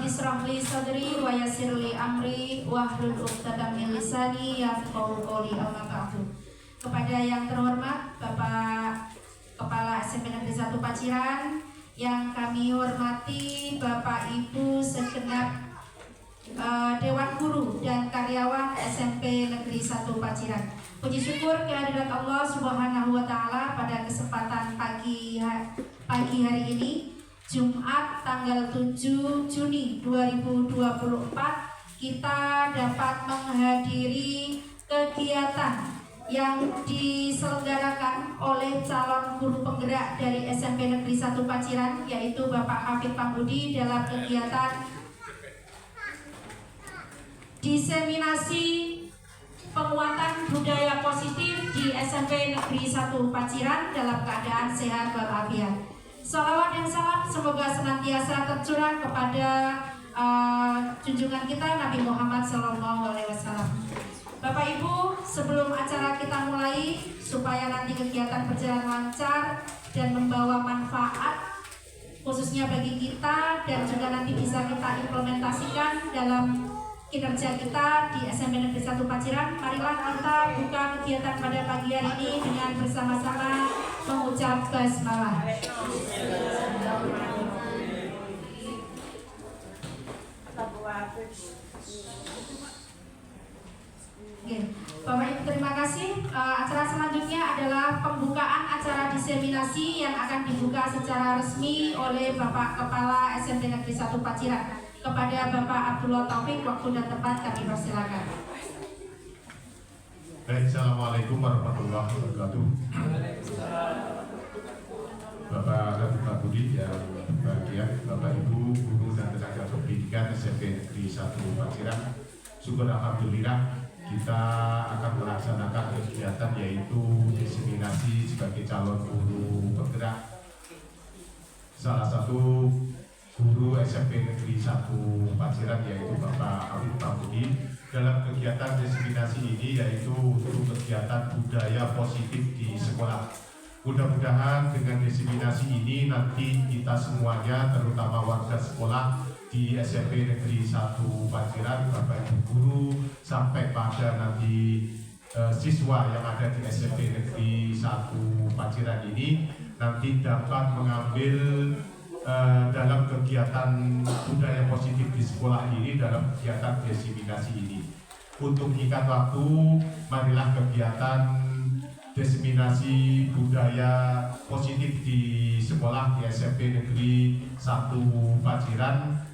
Rabbi shrah li sadri wa yassir li amri wahlul 'uqdatam min lisani yafqahu qawli. Amma ba'du. Kepada yang terhormat Bapak Kepala SMP Negeri 1 Paciran, yang kami hormati Bapak Ibu segenap Dewan Guru dan karyawan SMP Negeri 1 Paciran. Puji syukur kehadirat Allah Subhanahu wa Ta'ala pada kesempatan pagi hari ini, Jumat tanggal 7 Juni 2024, kita dapat menghadiri kegiatan yang diselenggarakan oleh calon guru penggerak dari SMP Negeri 1 Paciran, yaitu Bapak Hafid Pambudi, dalam kegiatan diseminasi penguatan budaya positif di SMP Negeri 1 Paciran dalam keadaan sehat walafiat. Salawat dan salam semoga senantiasa tercurah kepada junjungan kita Nabi Muhammad SAW. Bapak Ibu, sebelum acara kita mulai, supaya nanti kegiatan berjalan lancar dan membawa manfaat khususnya bagi kita dan juga nanti bisa kita implementasikan dalam kinerja kita di SMP Negeri 1 Paciran, marilah kita buka kegiatan pada pagi hari ini dengan bersama-sama mengucap basmalah. Bapak Ibu, terima kasih. Acara selanjutnya adalah pembukaan acara diseminasi yang akan dibuka secara resmi oleh Bapak Kepala SMP Negeri 1 Paciran. Kepada Bapak Abdullah Taufik, waktu dan tempat kami persilakan. Assalamualaikum warahmatullahi wabarakatuh. Bapak Hafid Pambudi yang berbahagia, Bapak Ibu guru dan tenaga pendidikan SMP Negeri 1 Paciran, syukur alhamdulillah kita akan melaksanakan kegiatan yaitu diseminasi sebagai calon guru penggerak. Salah satu guru SMP Negeri 1 Paciran yaitu Bapak Hafid Pambudi dalam kegiatan diseminasi ini, yaitu untuk kegiatan budaya positif di sekolah. Mudah-mudahan dengan diseminasi ini nanti kita semuanya, terutama warga sekolah di SMP Negeri 1 Paciran, Bapak Ibu guru, sampai pada nanti siswa yang ada di SMP Negeri 1 Paciran ini nanti dapat mengambil dalam kegiatan budaya positif di sekolah ini, dalam kegiatan diseminasi ini. Untuk mengikat waktu, marilah kegiatan diseminasi budaya positif di sekolah di SMP Negeri 1 Paciran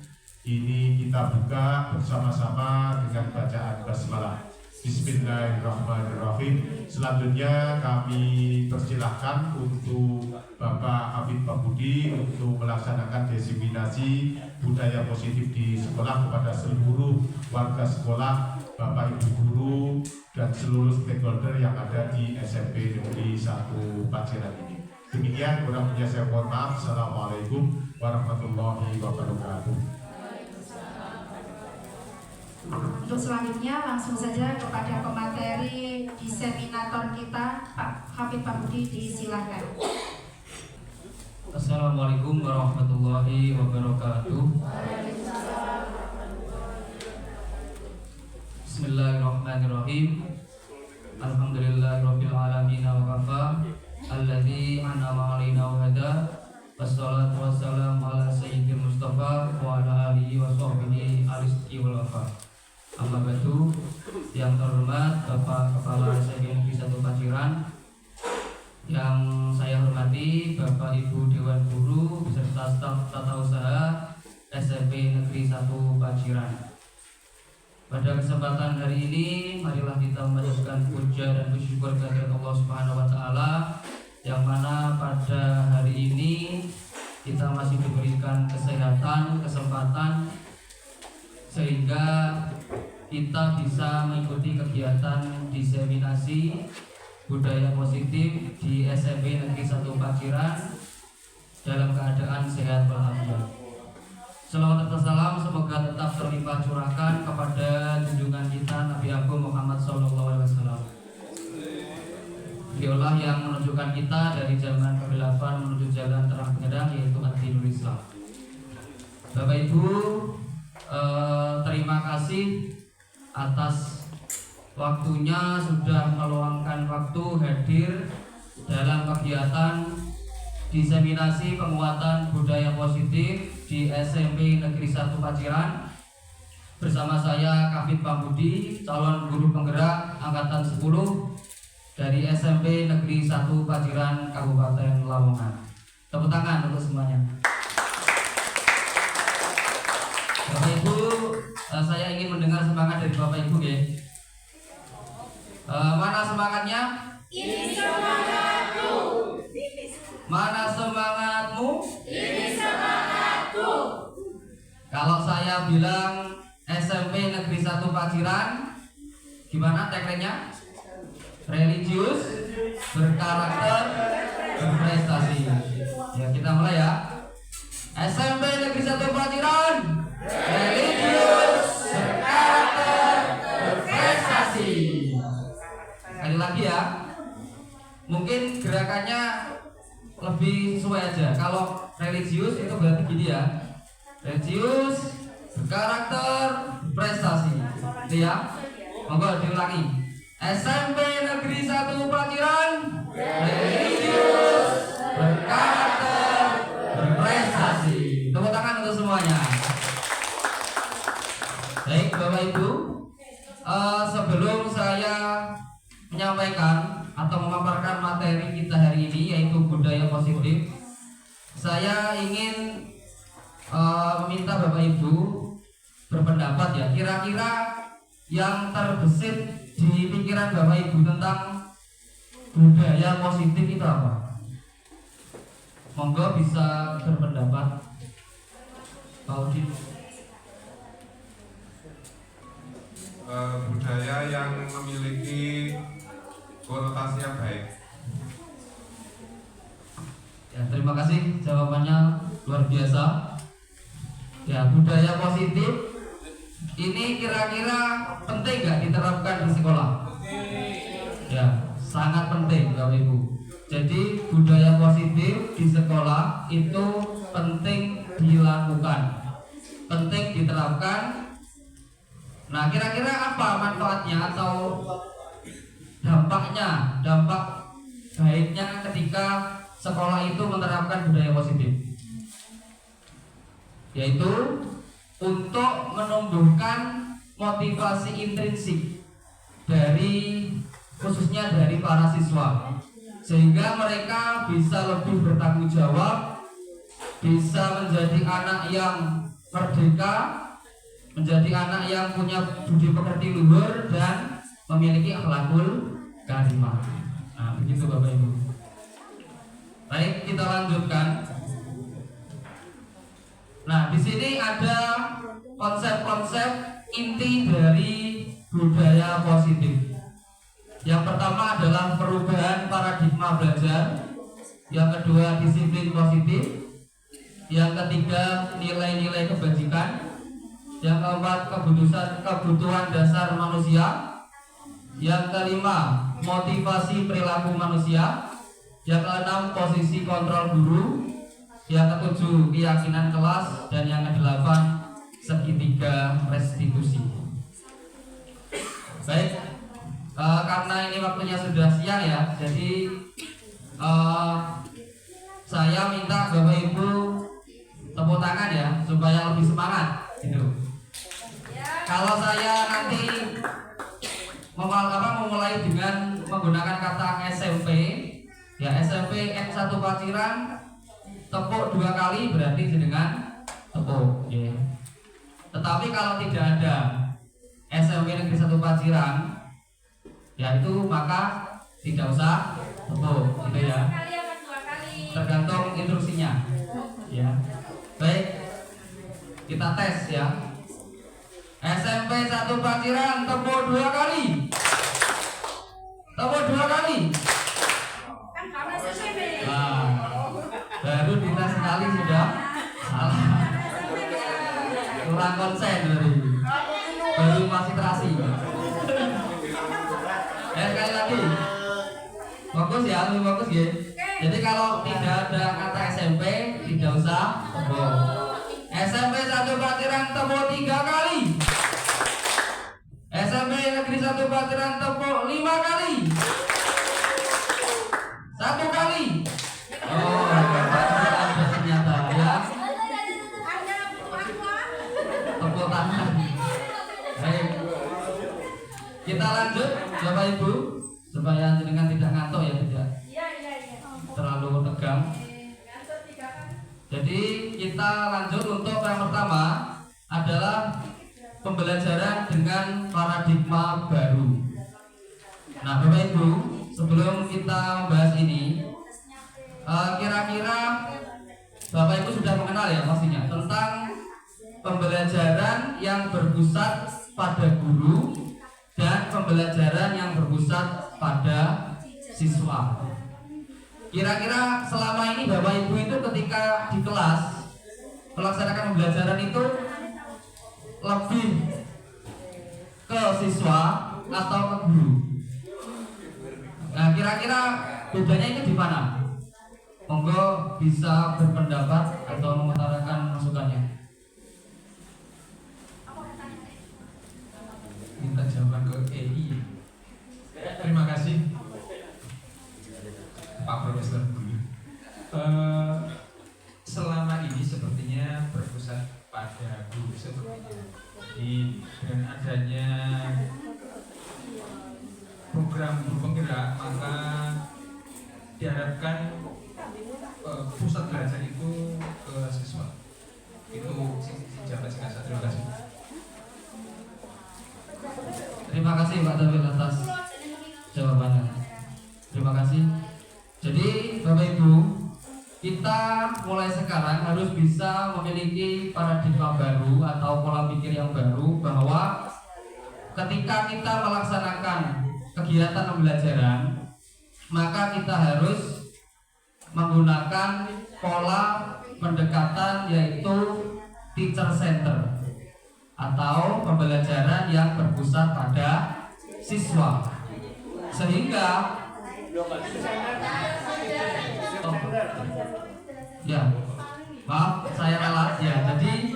ini kita buka bersama-sama dengan bacaan basmalah. Bismillahirrahmanirrahim. Selanjutnya kami persilahkan untuk Bapak Hafid Pambudi untuk melaksanakan diseminasi budaya positif di sekolah kepada seluruh warga sekolah, Bapak Ibu guru dan seluruh stakeholder yang ada di SMP Negeri 1 Paciran ini. Demikian, kurang lebihnya saya mohon maaf. Assalamualaikum warahmatullahi wabarakatuh. Untuk selanjutnya langsung saja kepada pemateri diseminator kita, Pak Hafid Pambudi, disilakan. Assalamualaikum warahmatullahi wabarakatuh. Bismillahirrahmanirrahim. Alhamdulillahirabbil alamin wa kafa alladzi an'ama 'alaina wa hada. Wassalatu wassalamu ala sayyidil Mustafa wa ala alihi wa sahbihi al-rizqi wal wafa. Amma ba'du. Yang terhormat Bapak Kepala SMP Negeri 1 Paciran, yang saya hormati Bapak Ibu Dewan Guru beserta staf tata usaha SMP Negeri 1 Paciran. Pada kesempatan hari ini, marilah kita memanjatkan puja dan bersyukur kehadirat Allah Subhanahu wa Ta'ala, yang mana pada hari ini kita masih diberikan kesehatan, kesempatan, sehingga kita bisa mengikuti kegiatan diseminasi budaya positif di SMP Negeri 1 Paciran dalam keadaan sehat walafiat. Selawat dan salam semoga tetap terlimpah curahkan kepada junjungan kita Nabi Agung Muhammad SAW. Beliaulah yang menunjukkan kita dari zaman kegelapan menuju jalan terang benderang, yaitu ad-dinul Islam. Bapak Ibu, terima kasih atas waktunya sudah meluangkan waktu hadir dalam kegiatan diseminasi penguatan budaya positif di SMP Negeri 1 Paciran bersama saya Kafid Pambudi, calon guru penggerak angkatan 10 dari SMP Negeri 1 Paciran Kabupaten Lamongan. Tepuk tangan untuk semuanya. Bapak Ibu, saya ingin mendengar semangat dari Bapak Ibu ya. Mana semangatnya? Ini semangatku. Mana semangatmu? Ini semangatku. Kalau saya bilang SMP Negeri 1 Paciran, gimana tagline-nya? Religius, berkarakter, berprestasi. Ya, kita mulai ya. SMP Negeri 1 Paciran, religius, berkarakter, berprestasi. Sekali lagi ya. Mungkin gerakannya lebih sesuai aja. Kalau religius itu berarti gini ya. Religius, berkarakter, prestasi. Itu ya. Monggo diulangi. SMP Negeri 1 Paciran, religius, berkarakter, berprestasi. Tepuk tangan untuk semuanya. Baik Bapak Ibu, sebelum saya menyampaikan atau memaparkan materi kita hari ini yaitu budaya positif, saya ingin meminta Bapak Ibu berpendapat ya, kira-kira yang terbesit di pikiran Bapak Ibu tentang budaya positif itu apa? Monggo bisa berpendapat, Pak Udin. Budaya yang memiliki konotasi yang baik. Ya, terima kasih jawabannya luar biasa. Ya, budaya positif ini kira-kira penting nggak diterapkan di sekolah? Ya, sangat penting Bapak Ibu. Jadi budaya positif di sekolah itu penting dilakukan, penting diterapkan. Nah, kira-kira apa manfaatnya atau dampaknya, dampak baiknya ketika sekolah itu menerapkan budaya positif? Yaitu untuk menumbuhkan motivasi intrinsik dari khususnya dari para siswa, sehingga mereka bisa lebih bertanggung jawab, bisa menjadi anak yang merdeka, menjadi anak yang punya budi pekerti luhur dan memiliki akhlakul karimah. Nah, begitu Bapak Ibu. Baik, kita lanjutkan. Nah, di sini ada konsep-konsep inti dari budaya positif. Yang pertama adalah perubahan paradigma belajar. Yang kedua, disiplin positif. Yang ketiga, nilai-nilai kebajikan. Yang keempat, kebutuhan dasar manusia. Yang kelima, motivasi perilaku manusia. Yang keenam, posisi kontrol guru. Yang ketujuh, keyakinan kelas. Dan yang kedelapan, segitiga restitusi. Baik, karena ini waktunya sudah siang ya, jadi saya minta Bapak Ibu tepuk tangan ya supaya lebih semangat gitu. Kalau saya nanti memulai dengan menggunakan kata SMP ya, SMP N1 Paciran, tepuk 2 kali berarti jenengan tepuk ya. Tetapi kalau tidak ada SMP Negeri 1 Paciran ya, itu maka tidak usah tepuk gitu ya, tergantung instruksinya ya. Baik, kita tes ya. SMP 1 Paciran, tepuk 2 kali. Tepuk 2 kali. Nah, baru dites sekali sudah salah. Kurang konsen baru konsentrasi. Sekali lagi. Fokus ya, lebih fokus ya. Jadi kalau tidak ada kata SMP, tidak usah tepuk. SMP 1 Paciran, tepuk 3 kali. bacaan tepuk 5 kali. 1 kali. Oh, ada ternyata ya. Tepuk tangan. Baik. Kita lanjut Bapak Ibu supaya jenengan tidak ngantuk ya, tidak terlalu tegang. Jadi kita lanjut untuk yang pertama adalah pembelajaran dengan paradigma baru. Nah, Bapak Ibu, sebelum kita membahas ini, kira-kira Bapak Ibu sudah mengenal ya pastinya tentang pembelajaran yang berpusat pada guru dan pembelajaran yang berpusat pada siswa. Kira-kira selama ini Bapak Ibu itu ketika di kelas melaksanakan pembelajaran itu lebih ke siswa atau ke guru? Nah, kira-kira bedanya itu di mana? Monggo bisa berpendapat atau mengutarakan masukannya. Minta jawaban ke EI. Terima kasih Pak Profesor. Selama ini sepertinya berpusat pada guru sepertinya. Jadi dengan adanya program guru penggerak, maka diharapkan pusat belajar itu ke siswa. Itu jawaban singkat saya. Terima kasih. Terima kasih Pak Tawil atas jawabannya. Terima kasih. Jadi Bapak Ibu, kita mulai sekarang harus bisa memiliki paradigma baru atau pola pikir yang baru, bahwa ketika kita melaksanakan kegiatan pembelajaran, maka kita harus menggunakan pola pendekatan yaitu teacher center atau pembelajaran yang berpusat pada siswa, sehingga ya maaf saya ralat ya. Jadi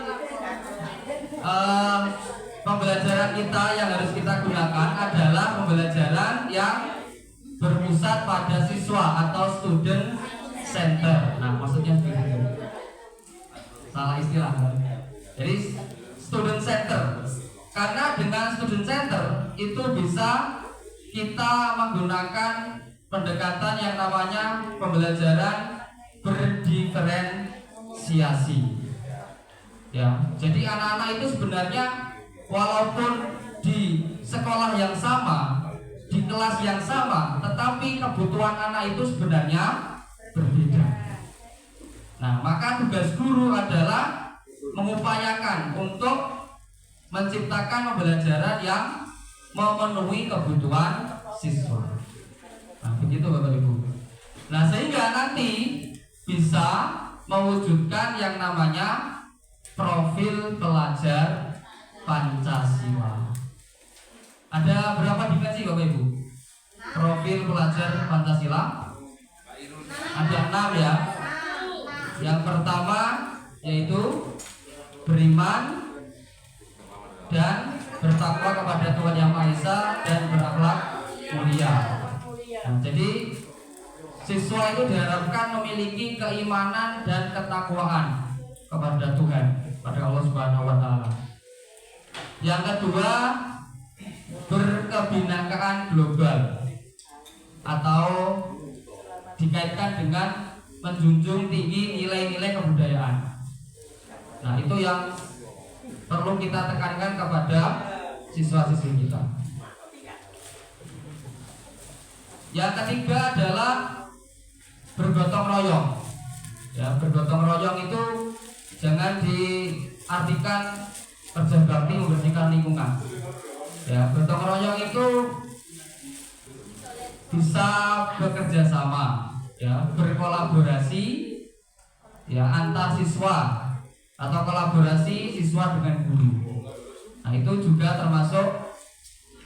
pembelajaran kita yang harus kita gunakan adalah pembelajaran yang berpusat pada siswa atau student center. Nah, maksudnya begitu, salah istilah. Jadi student center, karena dengan student center itu bisa kita menggunakan pendekatan yang namanya pembelajaran berdiferensiasi. Ya, jadi anak-anak itu sebenarnya walaupun di sekolah yang sama, di kelas yang sama, tetapi kebutuhan anak itu sebenarnya berbeda. Nah, maka tugas guru adalah mengupayakan untuk menciptakan pembelajaran yang memenuhi kebutuhan siswa. Nah, begitu Bapak Ibu. Nah, sehingga nanti bisa mewujudkan yang namanya profil pelajar Pancasila. Ada berapa dimensi Bapak Ibu? Profil pelajar Pancasila ada 6 ya. Yang pertama yaitu beriman dan bertakwa kepada Tuhan Yang Maha Esa dan berakhlak mulia. Nah, jadi siswa itu diharapkan memiliki keimanan dan ketakwaan kepada Tuhan, pada Allah Subhanahu wa taala. Yang kedua, berkebinakaan global atau dikaitkan dengan menjunjung tinggi nilai-nilai kebudayaan. Nah, itu yang perlu kita tekankan kepada siswa-siswi kita. Yang ketiga adalah bergotong royong. Ya, bergotong royong itu jangan diartikan kerja bakti membersihkan lingkungan. Ya, gotong royong itu bisa bekerja sama, ya, berkolaborasi, ya, antar siswa atau kolaborasi siswa dengan guru. Nah, itu juga termasuk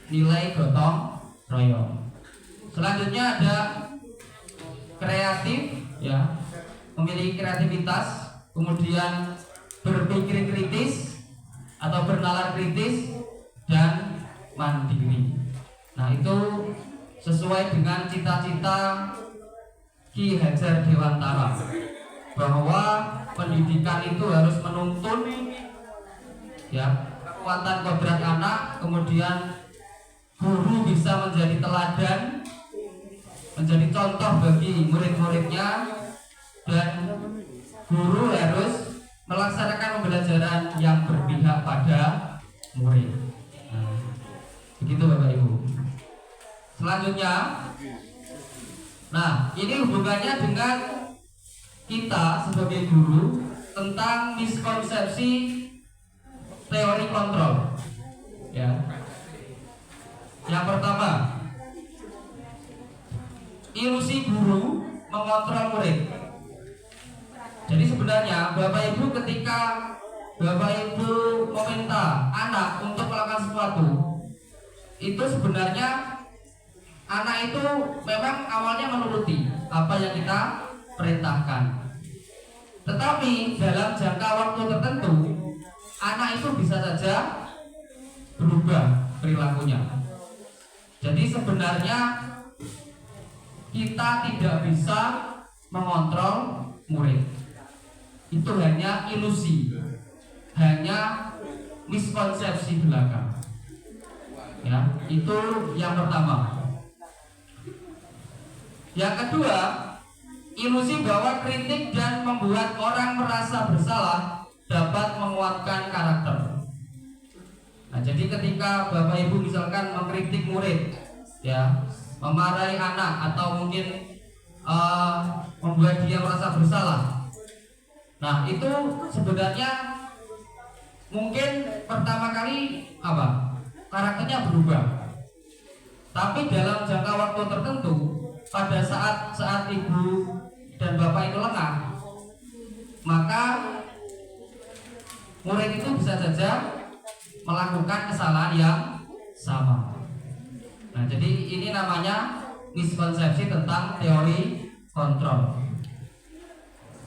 nilai gotong royong. Selanjutnya ada kreatif, ya, memiliki kreativitas, kemudian berpikir kritis atau bernalar kritis dan mandiri. Nah, itu sesuai dengan cita-cita Ki Hajar Dewantara bahwa pendidikan itu harus menuntun ya kekuatan kodrat anak, kemudian guru bisa menjadi teladan, menjadi contoh bagi murid-muridnya, dan guru harus melaksanakan pembelajaran yang berpihak pada murid. Nah, begitu Bapak Ibu. Selanjutnya, nah ini hubungannya dengan kita sebagai guru tentang miskonsepsi teori kontrol. Ya. Yang pertama, ilusi guru mengontrol murid. Jadi sebenarnya Bapak Ibu ketika Bapak Ibu meminta anak untuk melakukan sesuatu, itu sebenarnya anak itu memang awalnya menuruti apa yang kita perintahkan. Tetapi dalam jangka waktu tertentu, anak itu bisa saja berubah perilakunya. Jadi sebenarnya kita tidak bisa mengontrol murid. Itu hanya ilusi, hanya miskonsepsi belaka. Ya, itu yang pertama. Yang kedua, ilusi bahwa kritik dan membuat orang merasa bersalah dapat menguatkan karakter. Nah, jadi ketika Bapak Ibu misalkan mengkritik murid, ya, memarahi anak atau mungkin membuat dia merasa bersalah. Nah, itu sebenarnya mungkin pertama kali karakternya berubah. Tapi dalam jangka waktu tertentu, pada saat ibu dan bapak itu lengah, maka murid itu bisa saja melakukan kesalahan yang sama. Nah, jadi ini namanya miskonsepsi tentang teori kontrol.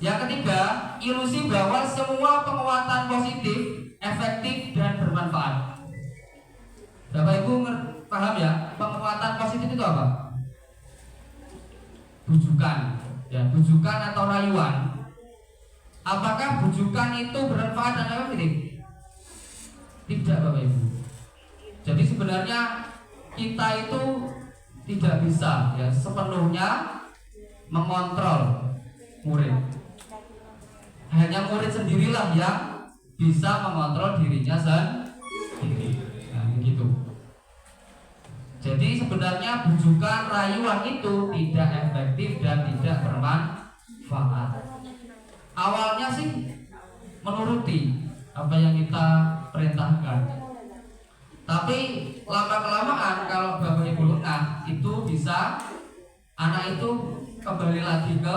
Yang ketiga, ilusi bahwa semua penguatan positif, efektif dan bermanfaat. Bapak Ibu paham ya, penguatan positif itu apa? Bujukan, ya, bujukan atau rayuan. Apakah bujukan itu bermanfaat dan efektif? Tidak, Bapak Ibu. Jadi sebenarnya kita itu tidak bisa ya sepenuhnya mengontrol murid. Hanya murid sendirilah yang bisa mengontrol dirinya sendiri. Nah, begitu. Jadi sebenarnya bujukan rayuan itu tidak efektif dan tidak bermanfaat. Awalnya sih menuruti apa yang kita perintahkan. Tapi lama-kelamaan kalau Bapak Ibu lengah, itu bisa anak itu kembali lagi ke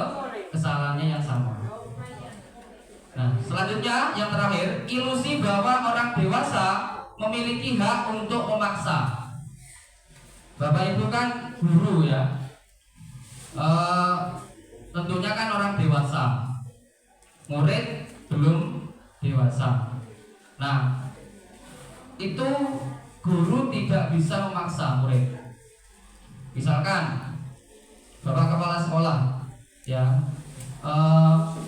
kesalahannya yang sama. Nah, selanjutnya yang terakhir, ilusi bahwa orang dewasa memiliki hak untuk memaksa. Bapak Ibu kan guru ya, tentunya kan orang dewasa, murid belum dewasa. Nah, itu guru tidak bisa memaksa murid. Misalkan Bapak Kepala Sekolah ya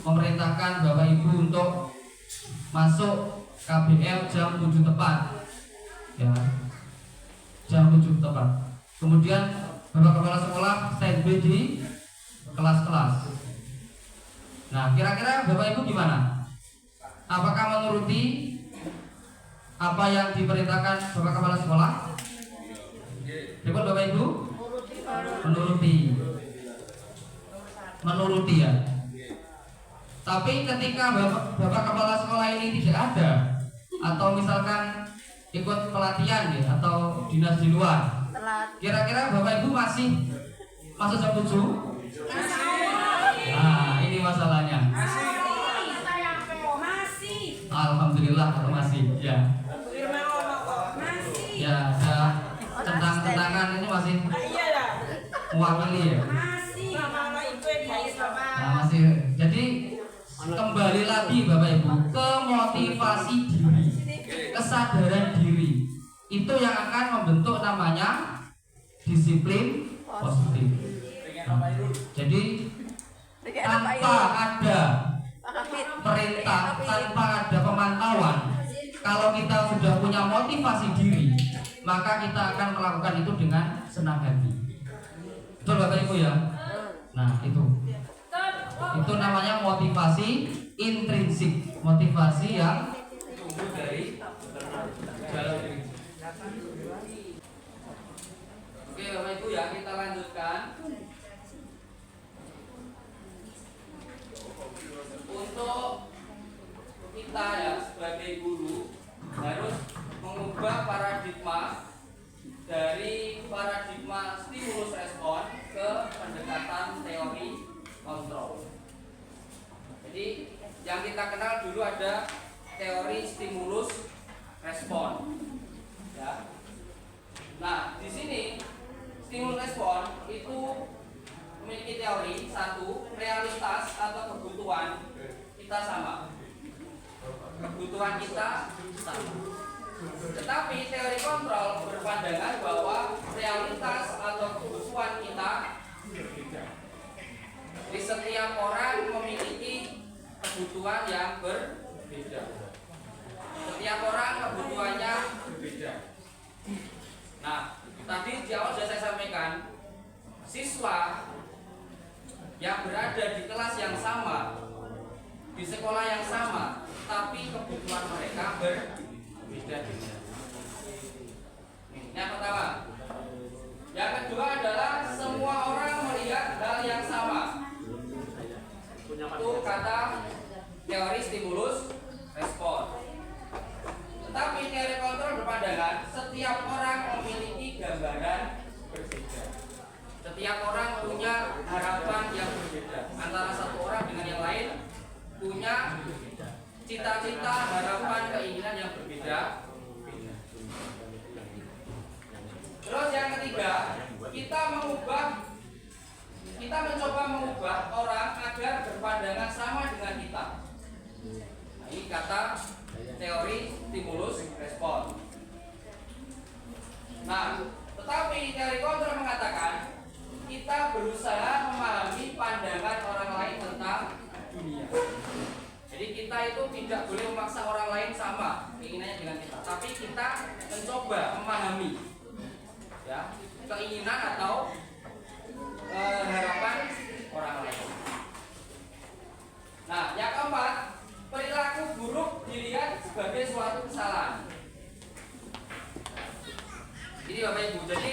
memerintahkan Bapak Ibu untuk masuk KBM jam 7 tepat, ya, jam 7 tepat. Kemudian Bapak Kepala Sekolah standby di kelas-kelas. Nah, kira-kira Bapak Ibu gimana? Apakah menuruti apa yang diperintahkan Bapak Kepala Sekolah? Repot Bapak Ibu? Menuruti ya. Tapi ketika Bapak Kepala Sekolah ini tidak ada, atau misalkan ikut pelatihan ya, atau dinas di luar, kira-kira Bapak Ibu masih masuk jam 7? Nah, ini masalahnya. Alhamdulillah masih ya. Ya, tentangan ini masih mewakili ya. Nah, masih. Jadi kembali lagi Bapak Ibu ke motivasi diri, kesadaran diri. Itu yang akan membentuk namanya disiplin positif. Jadi tanpa ada perintah, tanpa ada pemantauan, kalau kita sudah punya motivasi diri, maka kita akan melakukan itu dengan senang hati. Betul Bapak Ibu ya? Nah itu namanya motivasi intrinsik, motivasi yang tumbuh dari dalam diri. Oke Bapak Ibu ya, kita lanjutkan. Untuk kita ya sebagai guru harus mengubah paradigma dari paradigma stimulus respon ke pendekatan teori kontrol. Jadi yang kita kenal dulu ada teori stimulus respon. Ya. Nah, di sini stimulus respon itu memiliki teori satu, realitas atau kebutuhan kita sama. Kebutuhan kita sama. Tetapi teori kontrol berpandangan bahwa realitas atau kebutuhan kita berbeda. Jadi setiap orang memiliki kebutuhan yang berbeda. Setiap orang kebutuhannya berbeda. Nah, tadi di awal sudah saya sampaikan, siswa yang berada di kelas yang sama, di sekolah yang sama, tapi kebutuhan mereka berbeda-beda. Yang pertama. Yang kedua adalah semua orang melihat hal yang sama. Itu kata teori stimulus respon. Tetapi teori kontrol berpandangan setiap orang memiliki gambaran berbeda. Setiap orang punya harapan yang berbeda. Antara satu orang dengan yang lain punya cita-cita, harapan, keinginan yang berbeda. Terus yang ketiga, kita mencoba mengubah orang agar berpandangan sama dengan kita. Nah, ini kata teori stimulus respon. Nah, tetapi teori kontrol mengatakan kita berusaha memahami pandangan orang lain tentang dunia. Jadi kita itu tidak boleh memaksa orang lain sama keinginannya dengan kita, tapi kita mencoba memahami ya keinginan atau harapan orang lain. Nah, yang keempat, perilaku buruk dilihat sebagai suatu kesalahan. Ini Bapak Ibu, jadi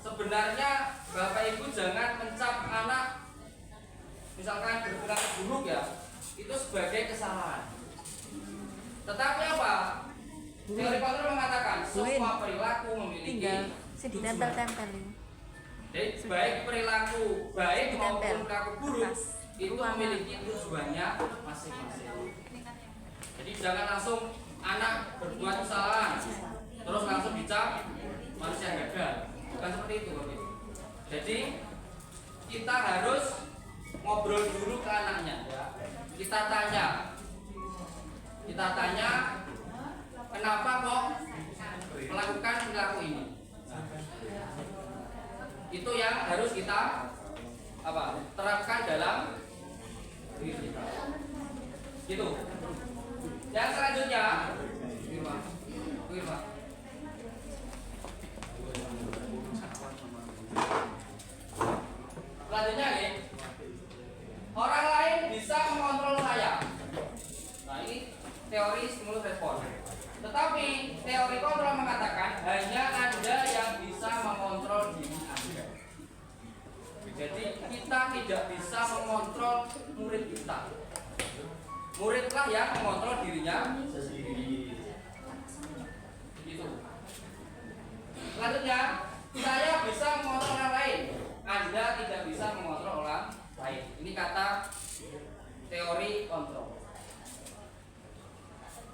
sebenarnya Bapak Ibu jangan mencap anak misalkan berperilaku buruk ya, itu sebagai kesalahan. Tetapi apa? Teori kontrol mengatakan semua perilaku memiliki ditempel-tempelin. Jadi baik perilaku baik maupun perilaku buruk itu memiliki tujuannya masing-masing. Jadi jangan langsung anak berbuat kesalahan terus langsung dicap manusia gagal. Bukan seperti itu, Bapak. Jadi kita harus ngobrol dulu ke anaknya. Kita tanya kenapa kok melakukan perilaku ini. Itu yang harus kita terapkan dalam diri kita. Gitu. Yang selanjutnya, selanjutnya nih, orang lain bisa mengontrol saya. Nah, ini teori stimulus respon. Tetapi teori kontrol mengatakan hanya Anda yang bisa mengontrol diri Anda. Jadi kita tidak bisa mengontrol murid kita. Muridlah yang mengontrol dirinya sendiri. Gitu. Selanjutnya, saya bisa mengontrol orang lain. Anda tidak bisa mengontrol orang lain. Ini kata teori kontrol.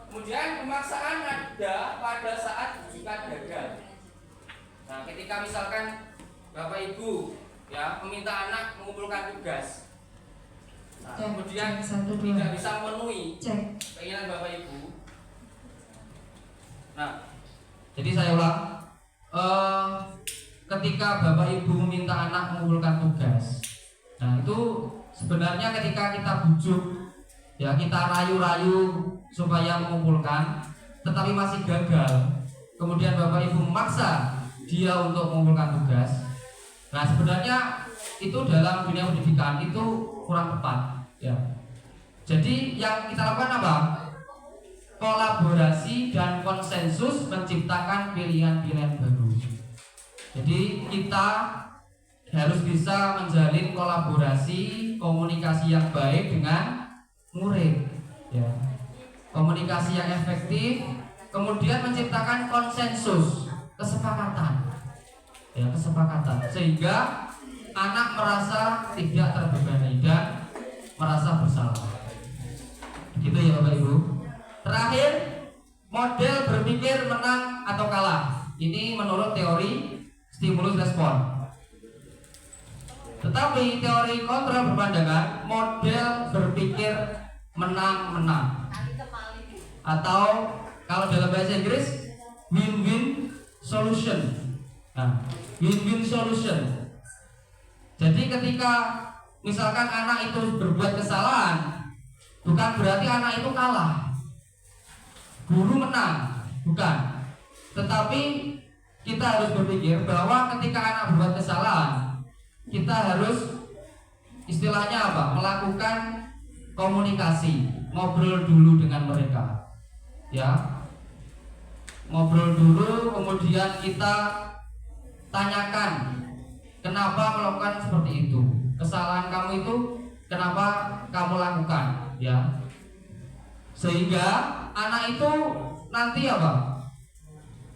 Kemudian pemaksaan ada pada saat rujukan gagal. Nah, ketika misalkan Bapak Ibu ya meminta anak mengumpulkan tugas, nah, kemudian tidak bisa memenuhi keinginan Bapak Ibu. Nah, jadi saya ulang, ketika Bapak Ibu meminta anak mengumpulkan tugas. Nah, itu sebenarnya ketika kita bujuk, ya kita rayu-rayu supaya mengumpulkan, tetapi masih gagal. Kemudian Bapak Ibu memaksa dia untuk mengumpulkan tugas. Nah, sebenarnya itu dalam dunia pendidikan itu kurang tepat, ya. Jadi yang kita lakukan apa? Kolaborasi dan konsensus menciptakan pilihan-pilihan baru. Jadi kita harus bisa menjalin kolaborasi, komunikasi yang baik dengan murid, ya. Komunikasi yang efektif, kemudian menciptakan konsensus, kesepakatan, ya, kesepakatan, sehingga anak merasa tidak terbebani dan merasa bersalah. Gitu ya Bapak Ibu. Terakhir, model berpikir menang atau kalah. Ini menurut teori stimulus respon. Tetapi teori kontrol berpandangan model berpikir menang-menang, atau kalau dalam bahasa Inggris win-win solution. Nah, win-win solution. Jadi ketika misalkan anak itu berbuat kesalahan, bukan berarti anak itu kalah, guru menang, bukan. Tetapi kita harus berpikir bahwa ketika anak berbuat kesalahan, kita harus istilahnya apa? Melakukan komunikasi, ngobrol dulu dengan mereka, ya. Ngobrol dulu, kemudian kita tanyakan kenapa melakukan seperti itu, kesalahan kamu itu kenapa kamu lakukan, ya. Sehingga anak itu nanti apa?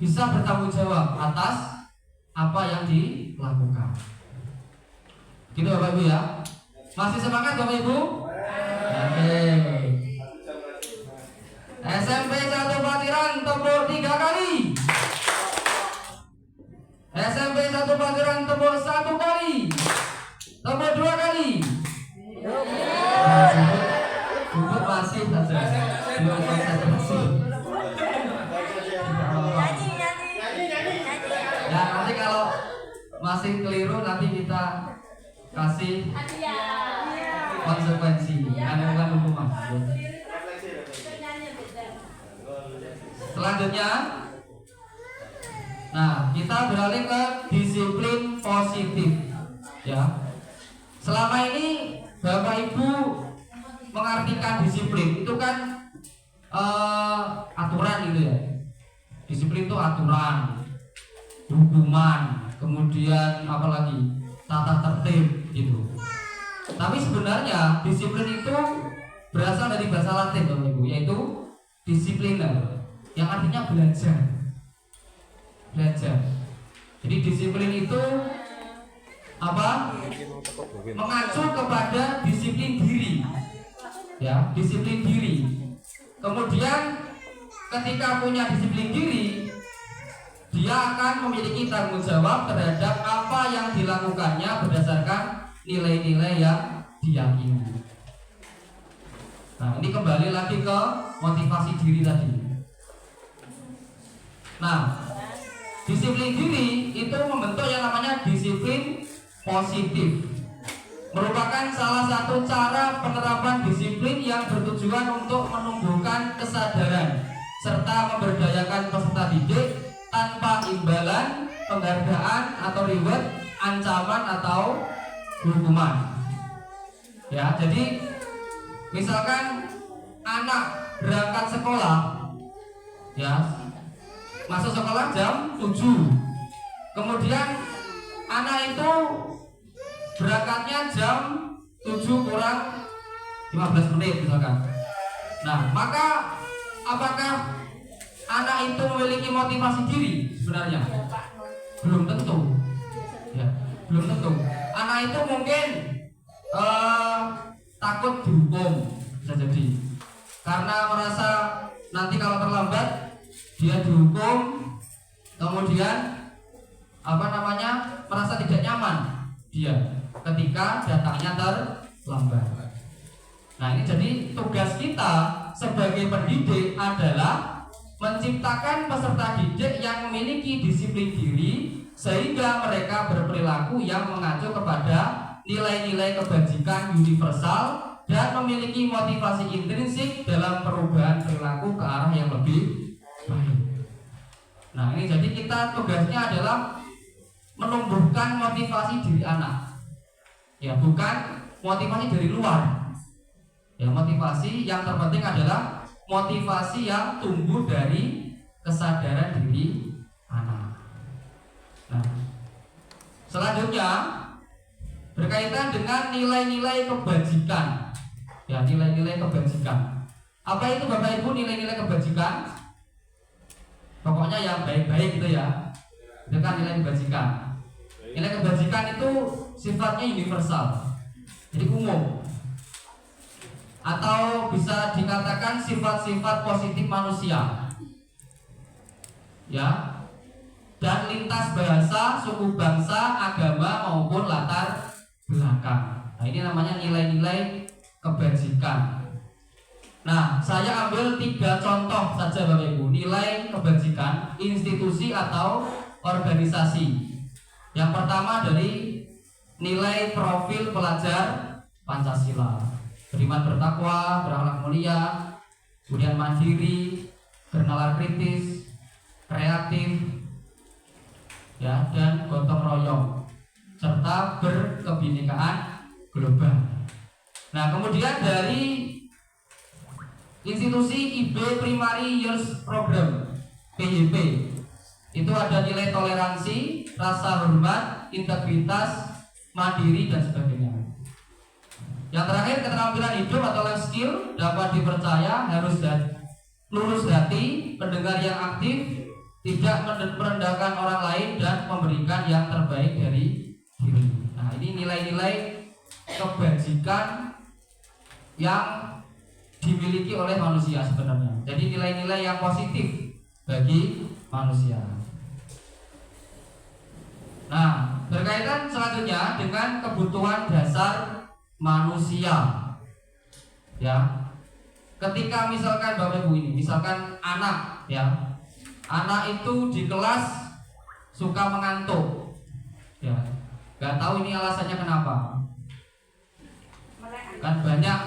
Bisa bertanggung jawab atas apa yang dilakukan. Gitu Bapak Ibu ya. Masih semangat Bapak Ibu? Oke. SMP 1 Patiran tepuk 3 kali. SMP 1 Patiran tepuk 1 kali. Tepuk 2 kali. Bubut masih saja. Belum konsentrasi. Ya, nanti kalau masih keliru nanti kita kasih konsekuensi, bukan hukuman. Selanjutnya, nah kita beralih ke disiplin positif, ya. Selama ini Bapak Ibu mengartikan disiplin itu kan aturan gitu ya. Disiplin itu aturan, hukuman, kemudian apalagi tata tertib gitu. Tapi sebenarnya disiplin itu berasal dari bahasa Latin Bapak Ibu, yaitu disipliner, yang artinya belajar. Belajar. Jadi disiplin itu apa? Mengacu kepada disiplin diri. Ya, disiplin diri. Kemudian ketika punya disiplin diri, dia akan memiliki tanggung jawab terhadap apa yang dilakukannya berdasarkan nilai-nilai yang diyakini. Nah, ini kembali lagi ke motivasi diri tadi. Nah, disiplin diri itu membentuk yang namanya disiplin positif. Merupakan salah satu cara penerapan disiplin yang bertujuan untuk menumbuhkan kesadaran serta memberdayakan peserta didik tanpa imbalan, penghargaan atau reward, ancaman atau hukuman. Ya, jadi misalkan anak berangkat sekolah, ya, masuk sekolah jam 7. Kemudian anak itu berangkatnya jam 7 kurang 15 menit misalkan. Nah, maka apakah anak itu memiliki motivasi diri? Sebenarnya belum tentu, ya, belum tentu. Anak itu mungkin takut dihukum, bisa jadi karena merasa nanti kalau terlambat dia dihukum, kemudian merasa tidak nyaman dia ketika datangnya terlambat. Nah, ini jadi tugas kita sebagai pendidik adalah menciptakan peserta didik yang memiliki disiplin diri sehingga mereka berperilaku yang mengacu kepada nilai-nilai kebajikan universal dan memiliki motivasi intrinsik dalam perubahan perilaku ke arah yang lebih baik. Nah, ini jadi kita tugasnya adalah menumbuhkan motivasi diri anak. Ya, bukan motivasi dari luar. Ya, motivasi yang terpenting adalah motivasi yang tumbuh dari kesadaran diri anak. Nah, selanjutnya berkaitan dengan nilai-nilai kebajikan. Ya, nilai-nilai kebajikan. Apa itu Bapak Ibu nilai-nilai kebajikan? Pokoknya yang baik-baik gitu ya. Itu kan nilai kebajikan. Nilai kebajikan itu sifatnya universal. Jadi umum. Atau bisa dikatakan sifat-sifat positif manusia. Ya. Dan lintas bahasa, suku bangsa, agama maupun latar belakang. Nah, ini namanya nilai-nilai kebajikan. Nah, saya ambil 3 contoh saja Bapak Ibu, nilai kebajikan institusi atau organisasi. Yang pertama dari nilai profil pelajar Pancasila. Beriman bertakwa, berakhlak mulia, kemudian mandiri, bernalar kritis, kreatif, ya, dan gotong royong, serta berkebinekaan global. Nah, kemudian dari institusi IB Primary Years Program PYP itu ada nilai toleransi, rasa hormat, integritas, mandiri, dan sebagainya. Yang terakhir keterampilan hidup atau life skill, dapat dipercaya, harus lurus hati, pendengar yang aktif, tidak merendahkan orang lain, dan memberikan yang terbaik dari diri. Nah, ini nilai-nilai kebajikan yang dimiliki oleh manusia sebenarnya. Jadi nilai-nilai yang positif bagi manusia. Nah, berkaitan selanjutnya dengan kebutuhan dasar manusia. Ya. Ketika misalkan Bapak Ibu ini, misalkan anak, ya. Anak itu di kelas suka mengantuk. Ya. Gak tahu ini alasannya kenapa. Kan banyak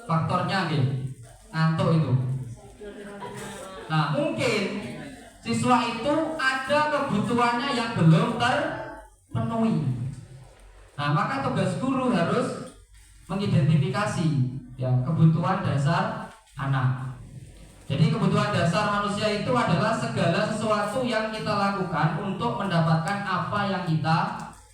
faktornya gitu. Ngantuk itu. Nah, mungkin siswa itu ada kebutuhannya yang belum terpenuhi. Nah, maka tugas guru harus mengidentifikasi ya kebutuhan dasar anak. Jadi kebutuhan dasar manusia itu adalah segala sesuatu yang kita lakukan untuk mendapatkan apa yang kita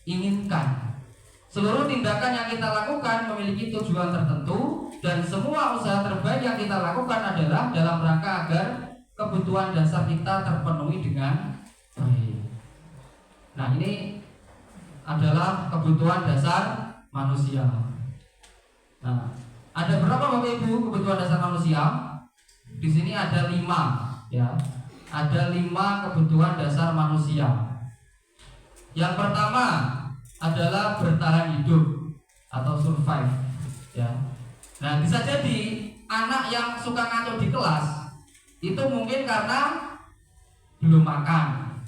inginkan. Seluruh tindakan yang kita lakukan memiliki tujuan tertentu, dan semua usaha terbaik yang kita lakukan adalah dalam rangka agar kebutuhan dasar kita terpenuhi dengan baik. Nah, ini adalah kebutuhan dasar manusia. Nah, ada berapa Bapak Ibu kebutuhan dasar manusia? Di sini ada 5, ya. Ada 5 kebutuhan dasar manusia. Yang pertama adalah bertahan hidup atau survive, ya. Nah, bisa jadi anak yang suka ngantuk di kelas itu mungkin karena belum makan,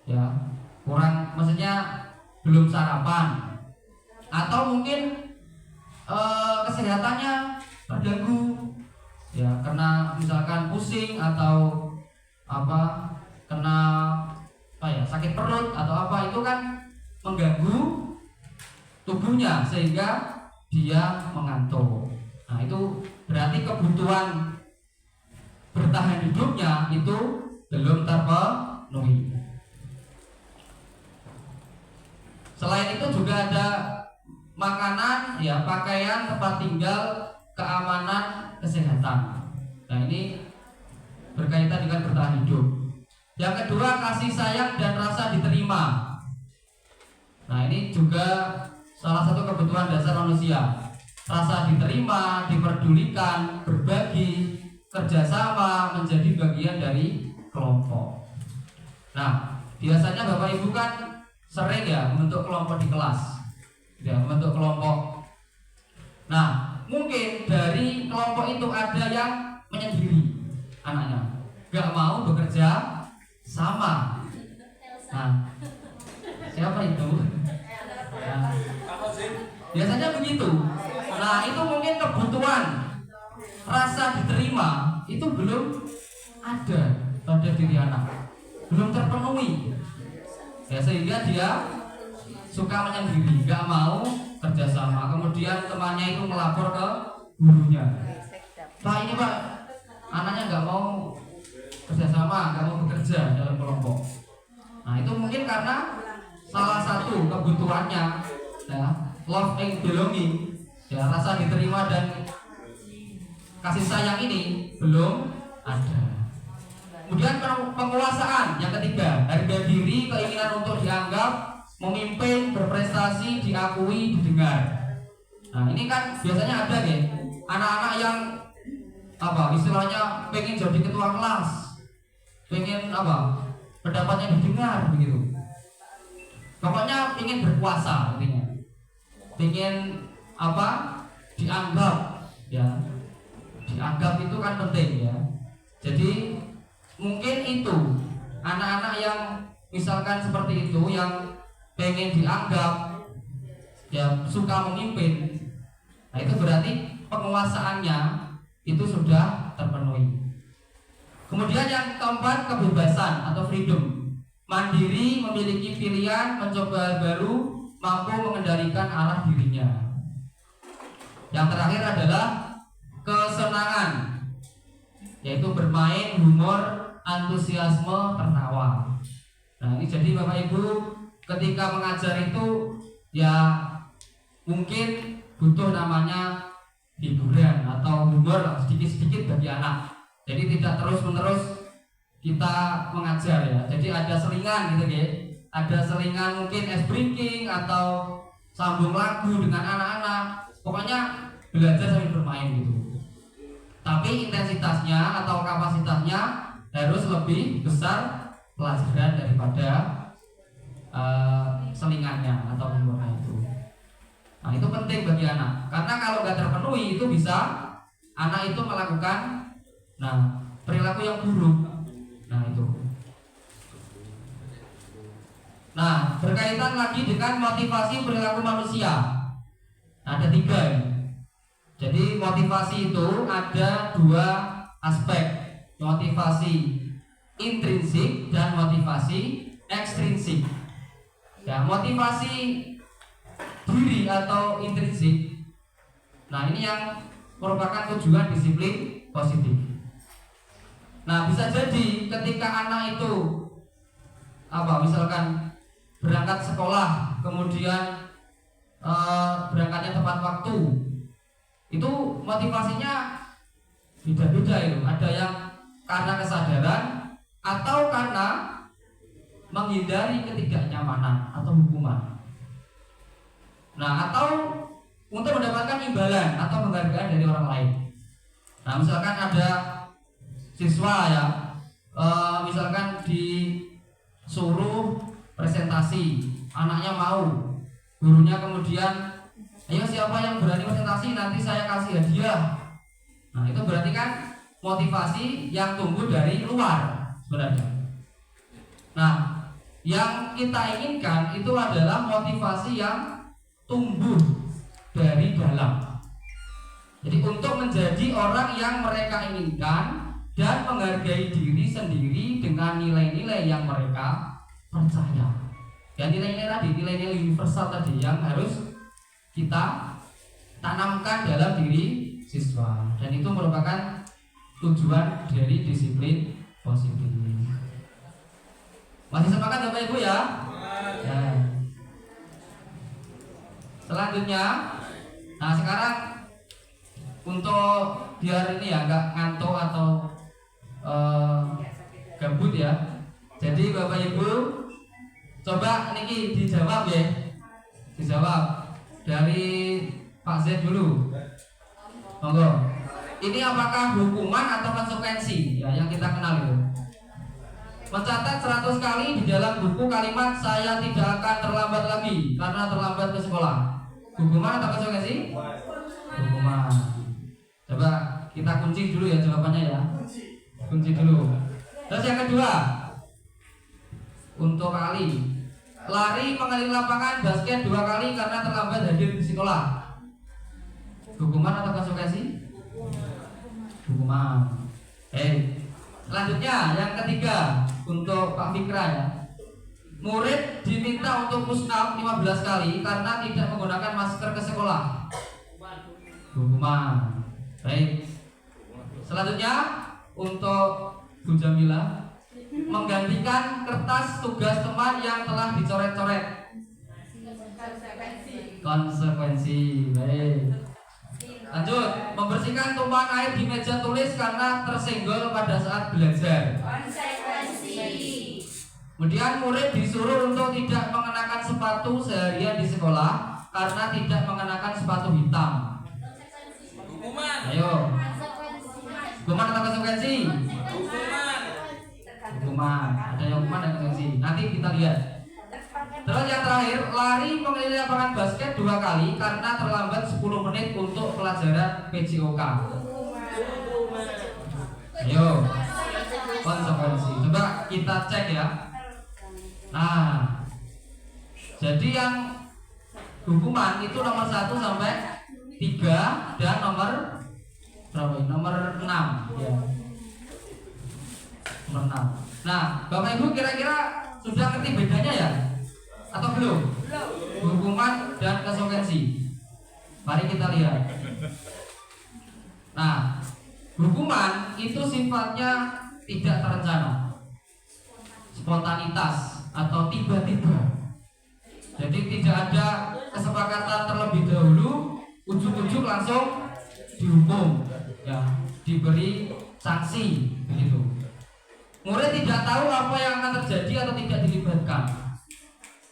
ya, kurang, maksudnya belum sarapan, atau mungkin kesehatannya terganggu, ya, kena misalkan pusing atau apa, kena sakit perut atau apa, itu kan mengganggu tubuhnya sehingga dia mengantuk. Nah, itu berarti kebutuhan bertahan hidupnya itu belum terpenuhi. Selain itu juga ada makanan, ya, pakaian, tempat tinggal, keamanan, kesehatan. Nah, ini berkaitan dengan bertahan hidup. Yang kedua, kasih sayang dan rasa diterima. Nah, ini juga salah satu kebutuhan dasar manusia. Rasa diterima, diperdulikan, berbagi, kerjasama, menjadi bagian dari kelompok. Nah, biasanya Bapak Ibu kan sering ya membentuk kelompok di kelas, ya, membentuk kelompok. Nah, mungkin dari kelompok itu ada yang menyendiri anaknya, gak mau bekerja sama. Nah, itu. Ya. Biasanya begitu. Nah, itu mungkin kebutuhan rasa diterima itu belum ada pada diri anak, belum terpenuhi. Ya, sehingga dia suka menyendiri, nggak mau kerjasama. Kemudian temannya itu melapor ke gurunya, Pak ini Pak, anaknya nggak mau kerjasama, nggak mau bekerja dalam kelompok. Nah, itu mungkin karena salah satu kebutuhannya, ya, love and belonging, ya, rasa diterima dan kasih sayang ini belum ada. Kemudian penguasaan yang ketiga, harga diri, keinginan untuk dianggap, memimpin, berprestasi, diakui, didengar. Nah, ini kan biasanya ada ya, anak-anak yang istilahnya pengen jadi ketua kelas, pengen pendapatnya didengar begitu. Pokoknya pengen berkuasa intinya. Pengen dianggap, ya. Dianggap itu kan penting ya. Jadi mungkin itu anak-anak yang misalkan seperti itu, yang pengen dianggap, ya, suka memimpin. Nah, itu berarti penguasaannya itu sudah terpenuhi. Kemudian yang keempat, kebebasan atau freedom. Mandiri, memiliki pilihan, mencoba hal baru, mampu mengendalikan arah dirinya. Yang terakhir adalah kesenangan, yaitu bermain, humor, antusiasme, tertawa. Nah, ini jadi Bapak Ibu ketika mengajar itu ya mungkin butuh namanya hiburan atau humor sedikit-sedikit bagi anak. Jadi tidak terus-menerus kita mengajar ya. Jadi ada selingan gitu ya. Ada selingan mungkin ice breaking atau sambung lagu dengan anak-anak. Pokoknya belajar sambil bermain gitu. Tapi intensitasnya atau kapasitasnya harus lebih besar pelajaran daripada selingannya atau humornya itu. Nah, itu penting bagi anak. Karena kalau nggak terpenuhi itu bisa anak itu melakukan perilaku yang buruk. Nah, itu. Nah, berkaitan lagi dengan motivasi perilaku manusia. Nah, ada 3 ini. Jadi motivasi itu ada 2 aspek, motivasi intrinsik dan motivasi ekstrinsik. Ya, motivasi diri atau intrinsik. Nah, ini yang merupakan tujuan disiplin positif. Nah, bisa jadi ketika anak itu misalkan berangkat sekolah, kemudian berangkatnya tepat waktu, itu motivasinya beda-beda itu. Ada yang karena kesadaran atau karena menghindari ketidaknyamanan atau hukuman. Nah, atau untuk mendapatkan imbalan atau penghargaan dari orang lain. Nah, misalkan ada siswa ya, misalkan disuruh presentasi, anaknya mau, gurunya kemudian, ayo siapa yang berani presentasi nanti saya kasih hadiah. Nah, itu berarti kan motivasi yang tumbuh dari luar sebenarnya. Nah, yang kita inginkan itu adalah motivasi yang tumbuh dari dalam. Jadi untuk menjadi orang yang mereka inginkan dan menghargai diri sendiri dengan nilai-nilai yang mereka percaya. Dan nilai-nilai tadi, nilai-nilai universal tadi yang harus kita tanamkan dalam diri siswa. Dan itu merupakan tujuan dari disiplin positif. Masih sepakat Bapak Ibu ya? Ya. Selanjutnya, nah sekarang untuk biar ini ya nggak ngantuk atau gabut ya. Jadi Bapak Ibu coba niki dijawab ya. Dijawab dari Pak Z dulu. Monggo. Ini apakah hukuman atau konsekuensi ya yang kita kenal itu? Mencatat 100 kali di dalam buku kalimat saya tidak akan terlambat lagi karena terlambat ke sekolah. Hukuman atau konsekuensi? Hukuman. Coba kita kunci dulu ya jawabannya ya. Kunci dulu. Terus yang kedua, untuk Ali, lari mengelilingi lapangan basket 2 kali karena terlambat hadir di sekolah. Hukuman atau konsekuensi? Hukuman. Selanjutnya yang ketiga untuk Pak Fikra ya. Murid diminta untuk push up 15 kali karena tidak menggunakan masker ke sekolah. Hukuman. Baik. Selanjutnya untuk Bu Jamila, menggantikan kertas tugas teman yang telah dicoret-coret. Konsekuensi. Baik. Lanjut, membersihkan tumpahan air di meja tulis karena tersenggol pada saat belajar. Konsekuensi. Kemudian murid disuruh untuk tidak mengenakan sepatu seharian di sekolah karena tidak mengenakan sepatu hitam. Hukuman. Ayo. Hukuman atau konsekuensi? Hukuman. Ada yang hukuman dan konsekuensi. Nanti kita lihat. Terus yang terakhir, lari mengelilingi lapangan basket 2 kali karena terlambat 10 menit untuk pelajaran PJOK. Ayo. Konsekuensi. Coba kita cek ya. Nah, jadi yang hukuman itu nomor 1 sampai 3 dan nomor berapa ini? Nomor 6 ya. Nomor 6. Nah, Bapak Ibu kira-kira sudah ngerti bedanya ya? Atau belum? Hukuman dan konsekuensi. Mari kita lihat. Nah, hukuman itu sifatnya tidak terencana, spontanitas atau tiba-tiba. Jadi tidak ada kesepakatan terlebih dahulu, ujuk-ujuk langsung dihukum, ya, diberi sanksi begitu. Murid tidak tahu apa yang akan terjadi atau tidak dilibatkan.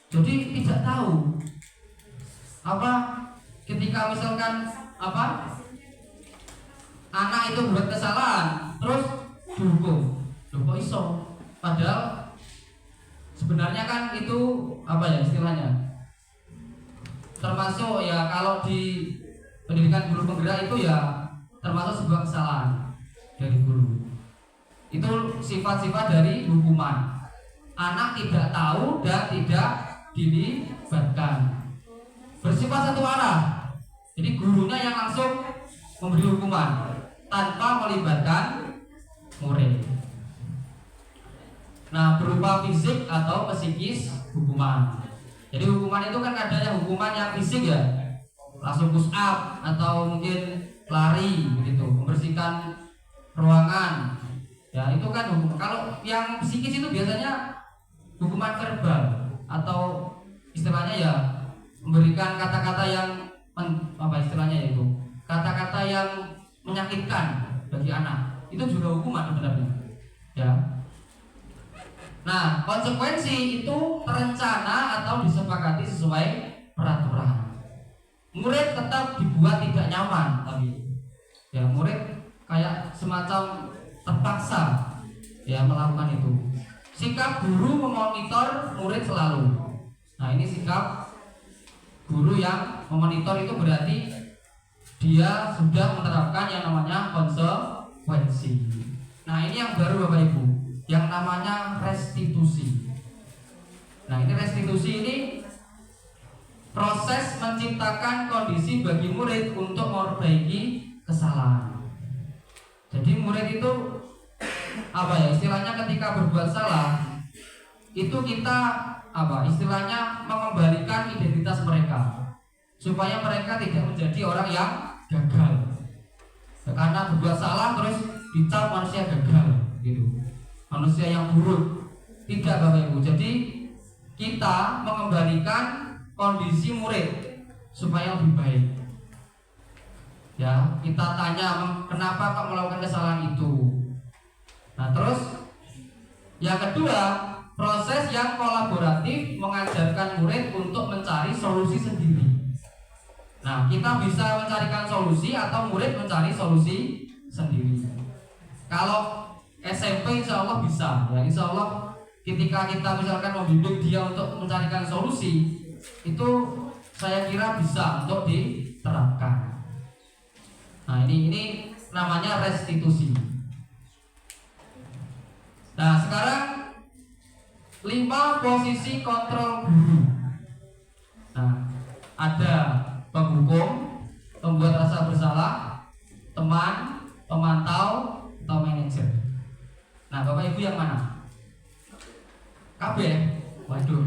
Jadi tidak tahu apa ketika misalkan apa anak itu buat kesalahan terus dihukum. Loh kok iso? Padahal sebenarnya kan itu apa ya istilahnya? Termasuk ya kalau di pendidikan guru penggerak itu ya termasuk sebuah kesalahan dari guru. Itu sifat-sifat dari hukuman. Anak tidak tahu dan tidak dilibatkan. Bersifat satu arah. Jadi gurunya yang langsung memberi hukuman tanpa melibatkan murid. Nah, berupa fisik atau psikis hukuman. Jadi hukuman itu kan ada yang hukuman yang fisik ya, langsung push up atau mungkin lari begitu, membersihkan ruangan. Ya itu kan hukuman. Kalau yang psikis itu biasanya hukuman verbal atau istilahnya ya memberikan kata-kata yang apa istilahnya itu kata-kata yang menyakitkan bagi anak. Itu juga hukuman sebenarnya. Ya. Nah, konsekuensi itu terencana atau disepakati sesuai peraturan. Murid tetap dibuat tidak nyaman tapi ya murid kayak semacam terpaksa ya melakukan itu. Sikap guru memonitor murid selalu. Nah, ini sikap guru yang memonitor itu berarti dia sudah menerapkan yang namanya konsekuensi. Nah, ini yang baru Bapak Ibu, yang namanya restitusi. Nah, ini restitusi ini proses menciptakan kondisi bagi murid untuk memperbaiki kesalahan. Jadi murid itu apa ya istilahnya ketika berbuat salah itu kita apa istilahnya mengembalikan identitas mereka supaya mereka tidak menjadi orang yang gagal. Karena berbuat salah terus dicap manusia gagal gitu, manusia yang buruk. Tidak Bapak Ibu. Jadi kita mengembalikan kondisi murid supaya lebih baik. Ya, kita tanya kenapa kok melakukan kesalahan itu. Nah, terus yang kedua, proses yang kolaboratif mengajarkan murid untuk mencari solusi sendiri. Nah, kita bisa mencarikan solusi atau murid mencari solusi sendiri. Kalau SMP insya Allah bisa, ya insya Allah ketika kita misalkan membimbing dia untuk mencarikan solusi, itu saya kira bisa untuk diterapkan. Nah, ini namanya restitusi. Nah, sekarang 5 posisi kontrol guru. Nah, ada penghukum, pembuat rasa bersalah, teman, pemantau, atau manajer. Nah, Bapak Ibu yang mana? KB? Waduh.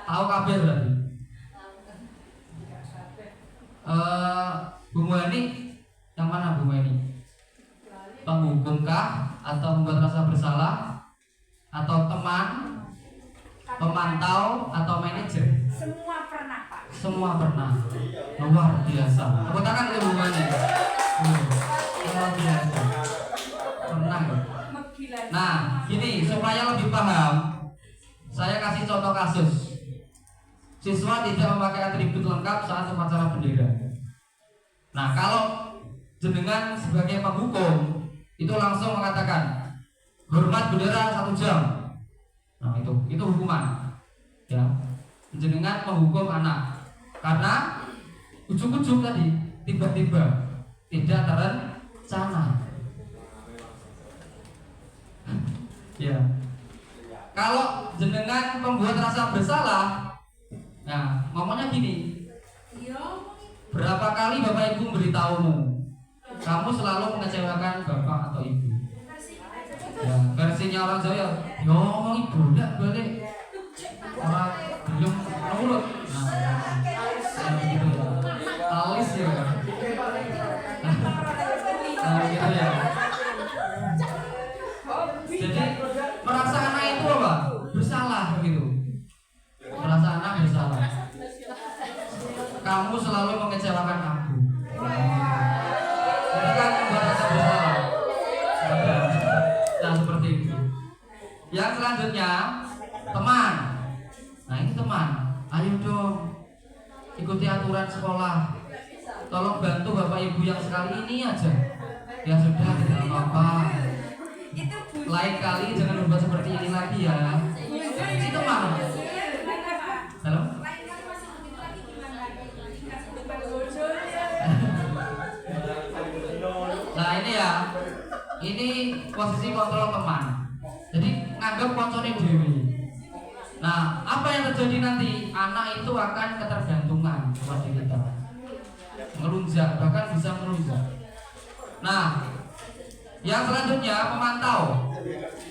Tahu KB berarti? Bu Muani, yang mana Bu Muani? Penghukumkah atau membuat rasa bersalah, atau teman, pemantau, atau manajer? Semua pernah, Pak. Semua pernah. Luar biasa. Tepuk tangan ya Bu Muani. Luar biasa. Pernah. Nah, gini supaya lebih paham, saya kasih contoh kasus. Siswa tidak memakai atribut lengkap saat upacara bendera. Nah, kalau jenengan sebagai penghukum itu langsung mengatakan hormat bendera 1 jam. Nah, itu hukuman. Ya. Jenengan menghukum anak karena ujuk-ujuk tadi tiba-tiba tidak terencana. Ya. Kalau jenengan pembuat rasa bersalah, nah ngomongnya gini, berapa kali Bapak Ibu memberitahumu, kamu selalu mengecewakan Bapak atau Ibu. Ya, versinya orang Jawa, ya ngomong Ibu, enggak boleh orang belum nurut. Nah, gitu ya, alis ya. Nah, gitu ya. Jadi merasa anak itu apa? Bersalah begitu. Merasa anak bersalah. Kamu selalu mengecewakan aku. Jadi kan merasa bersalah. Nah seperti itu. Yang selanjutnya teman. Nah ini teman. Ayo dong ikuti aturan sekolah. Tolong bantu Bapak Ibu yang sekali ini aja. Ya sudah tidak apa-apa. Lain kali jangan berbuat seperti ini lagi ya. Si teman. Halo? Nah ini ya, ini posisi kontrol teman. Jadi nganggap koncone dewi. Nah apa yang terjadi nanti? Anak itu akan ketergantungan kepada kita, melunjak, bahkan bisa melunjak. Nah yang selanjutnya pemantau.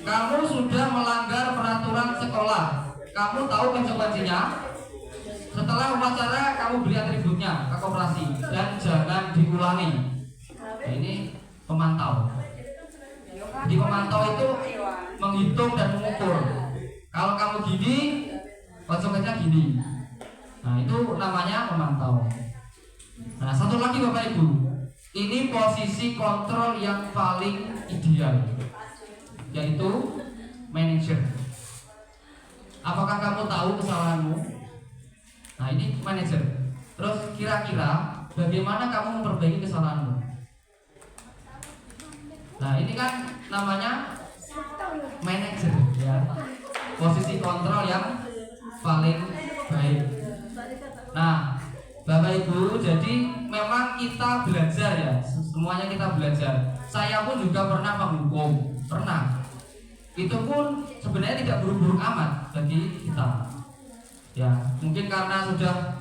Kamu sudah melanggar peraturan sekolah. Kamu tahu konsekuensinya. Setelah upacara kamu beli atributnya ke koperasi dan jangan diulangi. Nah, ini pemantau. Jadi pemantau itu menghitung dan mengukur. Kalau kamu gini, konsekuensinya gini. Nah itu namanya pemantau. Nah satu lagi Bapak Ibu, ini posisi kontrol yang paling ideal, yaitu manajer. Apakah kamu tahu kesalahanmu? Nah ini manajer. Terus kira-kira bagaimana kamu memperbaiki kesalahanmu? Nah ini kan namanya manajer ya. Posisi kontrol yang paling baik. Nah Bapak Ibu, jadi memang kita belajar ya, semuanya kita belajar. Saya pun juga pernah menghukum, pernah. Itu pun sebenarnya tidak buruk-buruk amat bagi kita. Ya, mungkin karena sudah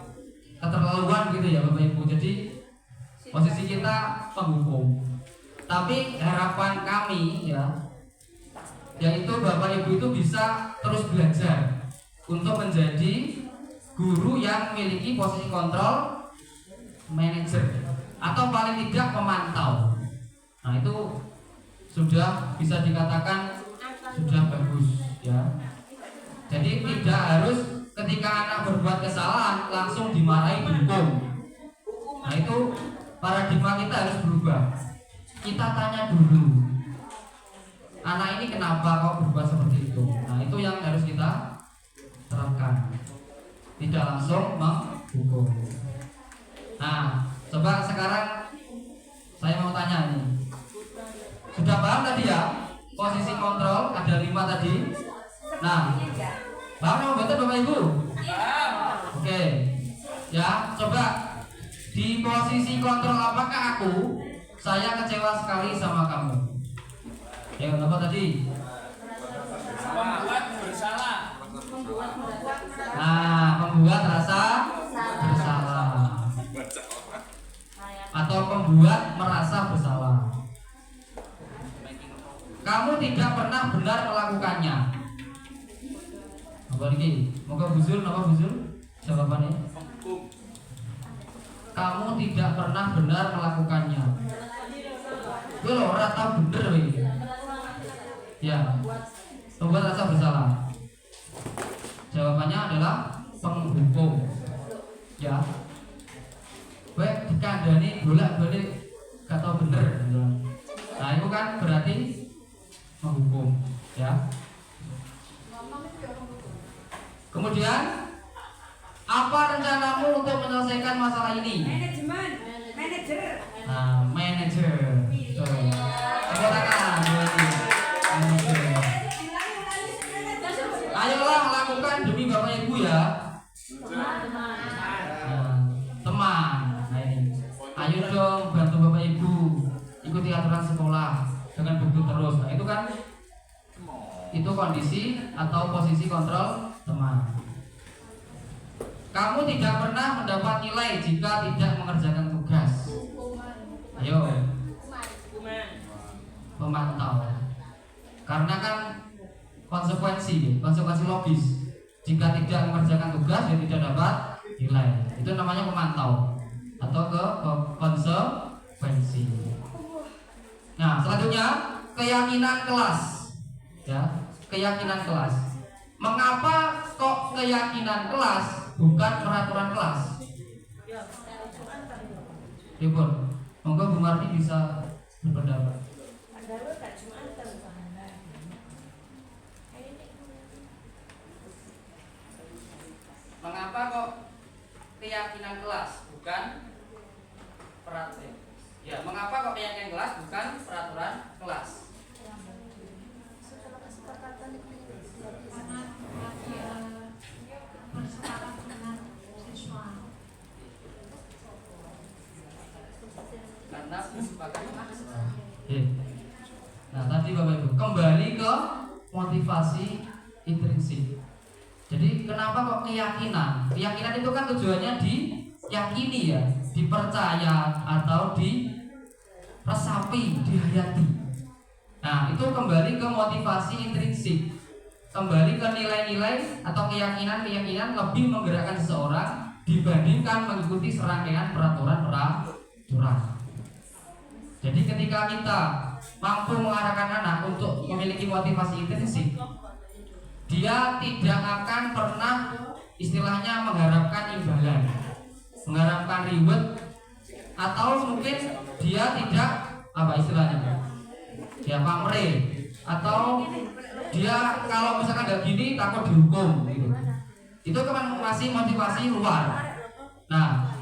keterlaluan gitu ya Bapak Ibu. Jadi posisi kita penghukum. Tapi harapan kami ya, yaitu Bapak Ibu itu bisa terus belajar untuk menjadi guru yang memiliki posisi kontrol manajer atau paling tidak pemantau. Nah itu sudah bisa dikatakan sudah bagus ya. Jadi tidak harus ketika anak berbuat kesalahan langsung dimarahi dihukum. Nah itu paradigma kita harus berubah. Kita tanya dulu, anak ini kenapa kok berbuat seperti itu. Nah itu yang harus kita terapkan, tidak langsung menghukum. Nah coba sekarang saya mau tanya ini, sudah paham tadi ya posisi kontrol ada 5 tadi. Nah paham yang betul Bapak Ibu? Oke ya, coba di posisi kontrol apakah aku? Saya kecewa sekali sama kamu. Ya apa tadi? Membuat bersalah membuat merasa bersalah. Kamu tidak pernah benar melakukannya. Apa ini? Moga buzul, apa buzul? Jawabannya? Kamu tidak pernah benar melakukannya. Gue loh rata bener ini. Ya, membuat rasa bersalah. Jawabannya adalah penghukum. Ya, gue dikandani bolak-balik gak tau bener. Nah itu kan berarti menghukum. Ya. Kemudian apa rencanamu untuk menyelesaikan masalah ini? Manajer. Nah, manajer. Tepuk tangan berarti. Manajer. Ayolah lakukan demi Bapak Ibu ya. Nah, teman. Nah ini. Ayo dong bantu Bapak Ibu. Ikuti aturan sekolah dengan begitu terus. Nah itu kan itu kondisi atau posisi kontrol teman. Kamu tidak pernah mendapat nilai jika tidak mengerjakan tugas. Ayo. Pemantau. Karena kan konsekuensi logis. Jika tidak mengerjakan tugas, dia tidak dapat nilai. Itu namanya pemantau atau konsekuensi. Nah, selanjutnya keyakinan kelas. Ya, keyakinan kelas. Mengapa kok keyakinan kelas bukan peraturan kelas? Ribut. Monggo Bu Marti bisa berpendapat. Mengapa kok keyakinan kelas bukan peraturan? Ya, mengapa kok keyakinan kelas bukan peraturan kelas? Karena kesepakatan. Nah, tadi Bapak Ibu kembali ke motivasi intrinsik. Jadi kenapa kok keyakinan? Keyakinan itu kan tujuannya diyakini ya, dipercaya atau diresapi, dihayati. Nah, itu kembali ke motivasi intrinsik. Kembali ke nilai-nilai atau keyakinan-keyakinan lebih menggerakkan seseorang dibandingkan mengikuti serangkaian peraturan. Jadi ketika kita mampu mengarahkan anak untuk memiliki motivasi intrinsik, dia tidak akan pernah istilahnya mengharapkan imbalan, mengharapkan reward, atau mungkin dia tidak apa istilahnya ya pamrih, atau dia kalau misalkan gak gini takut dihukum gitu. Itu kan masih motivasi luar. Nah,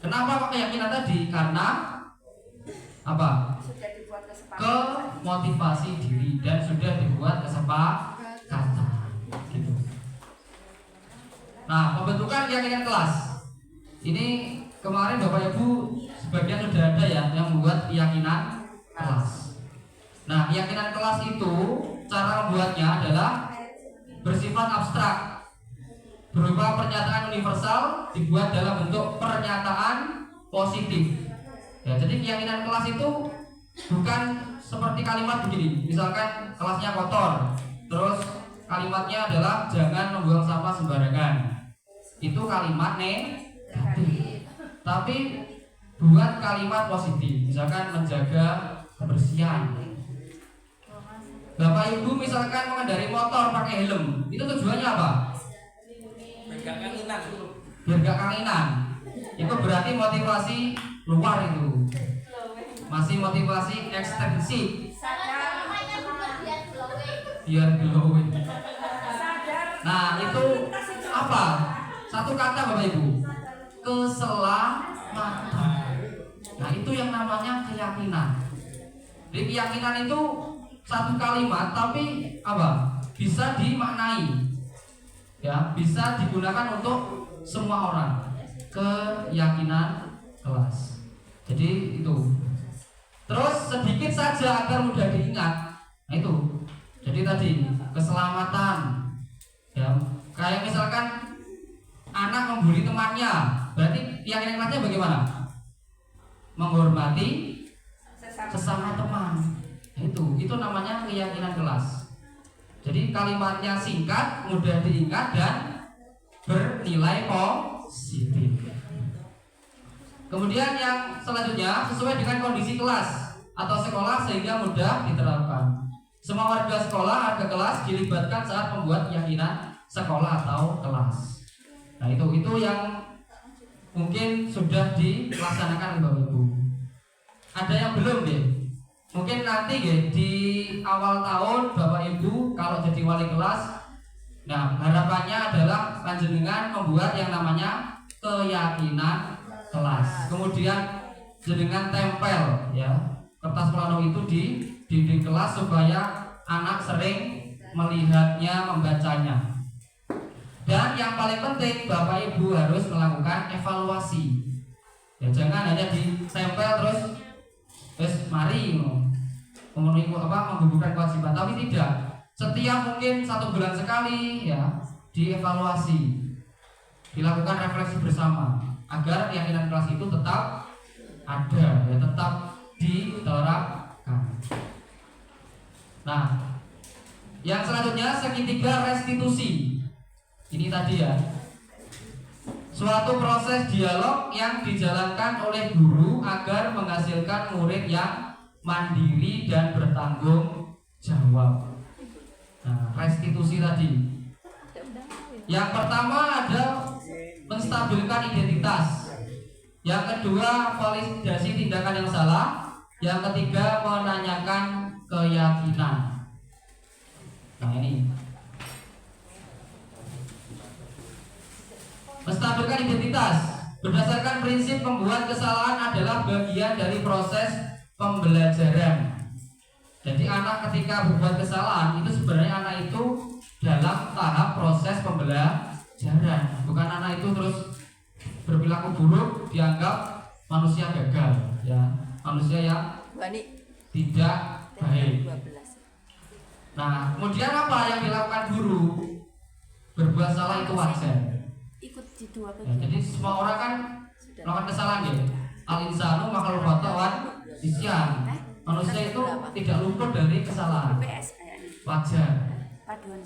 kenapa kok keyakinan tadi? Karena apa? Ke motivasi diri dan sudah dibuat kesepakatan gitu. Nah, pembentukan keyakinan kelas ini kemarin Bapak Ibu sebagian sudah ada ya yang membuat keyakinan kelas. Nah, keyakinan kelas itu cara membuatnya adalah bersifat abstrak, berupa pernyataan universal dibuat dalam bentuk pernyataan positif. Ya, jadi keyakinan kelas itu bukan seperti kalimat begini, misalkan kelasnya kotor, terus kalimatnya adalah jangan membuang sampah sembarangan. Itu kalimat negatif. Tapi buat kalimat positif, misalkan menjaga kebersihan. Bapak Ibu misalkan mengendarai motor pakai helm, itu tujuannya apa? Biar gak kangenan. Itu berarti motivasi luar itu. Masih motivasi ekstensif. Biar glowing. Nah, itu apa? Satu kata Bapak Ibu. Keselamatan. Nah, itu yang namanya keyakinan. Jadi keyakinan itu satu kalimat tapi apa? Bisa dimaknai. Ya, bisa digunakan untuk semua orang. Keyakinan kelas. Jadi itu. Terus sedikit saja agar mudah diingat. Nah, itu. Jadi tadi keselamatan. Ya, kayak misalkan anak membuli temannya, berarti keyakinan kelasnya bagaimana? menghormati sesama teman. Itu namanya keyakinan kelas. Jadi kalimatnya singkat, mudah diingat dan bernilai positif. Kemudian yang selanjutnya sesuai dengan kondisi kelas atau sekolah sehingga mudah diterapkan. Semua warga sekolah, warga kelas dilibatkan saat membuat keyakinan sekolah atau kelas. Nah itu yang mungkin sudah dilaksanakan Bapak Ibu. Ada yang belum ya? Mungkin nanti ya di awal tahun Bapak Ibu kalau jadi wali kelas, nah harapannya adalah panjenengan membuat yang namanya keyakinan kelas. Kemudian jenengan tempel ya kertas plano itu di dinding kelas supaya anak sering melihatnya, membacanya. Dan yang paling penting Bapak Ibu harus melakukan evaluasi. Ya jangan hanya ditempel terus mari memenuhi menggugurkan kewajiban, tapi tidak. Setiap mungkin 1 bulan sekali ya dievaluasi, dilakukan refleksi bersama agar keyakinan kelas itu tetap ada, ya tetap diterapkan. Nah, yang selanjutnya segitiga restitusi. Ini tadi ya, suatu proses dialog yang dijalankan oleh guru agar menghasilkan murid yang mandiri dan bertanggung jawab. Nah, restitusi tadi. Yang pertama ada menstabilkan identitas. Yang kedua validasi tindakan yang salah. Yang ketiga menanyakan keyakinan. Nah ini menstabilkan identitas. Berdasarkan prinsip pembuat kesalahan adalah bagian dari proses pembelajaran. Jadi anak ketika berbuat kesalahan itu sebenarnya anak itu dalam tahap proses pembelajaran. Bukan anak itu terus berperilaku buruk dianggap manusia gagal, ya manusia yang tidak baik. Nah, kemudian apa yang dilakukan guru? Berbuat salah itu wajar. Ya, jadi semua orang kan melakukan kesalahan ya. Al-insanu makhluk khata'an isyan. Manusia itu tidak luput dari kesalahan. Wajar.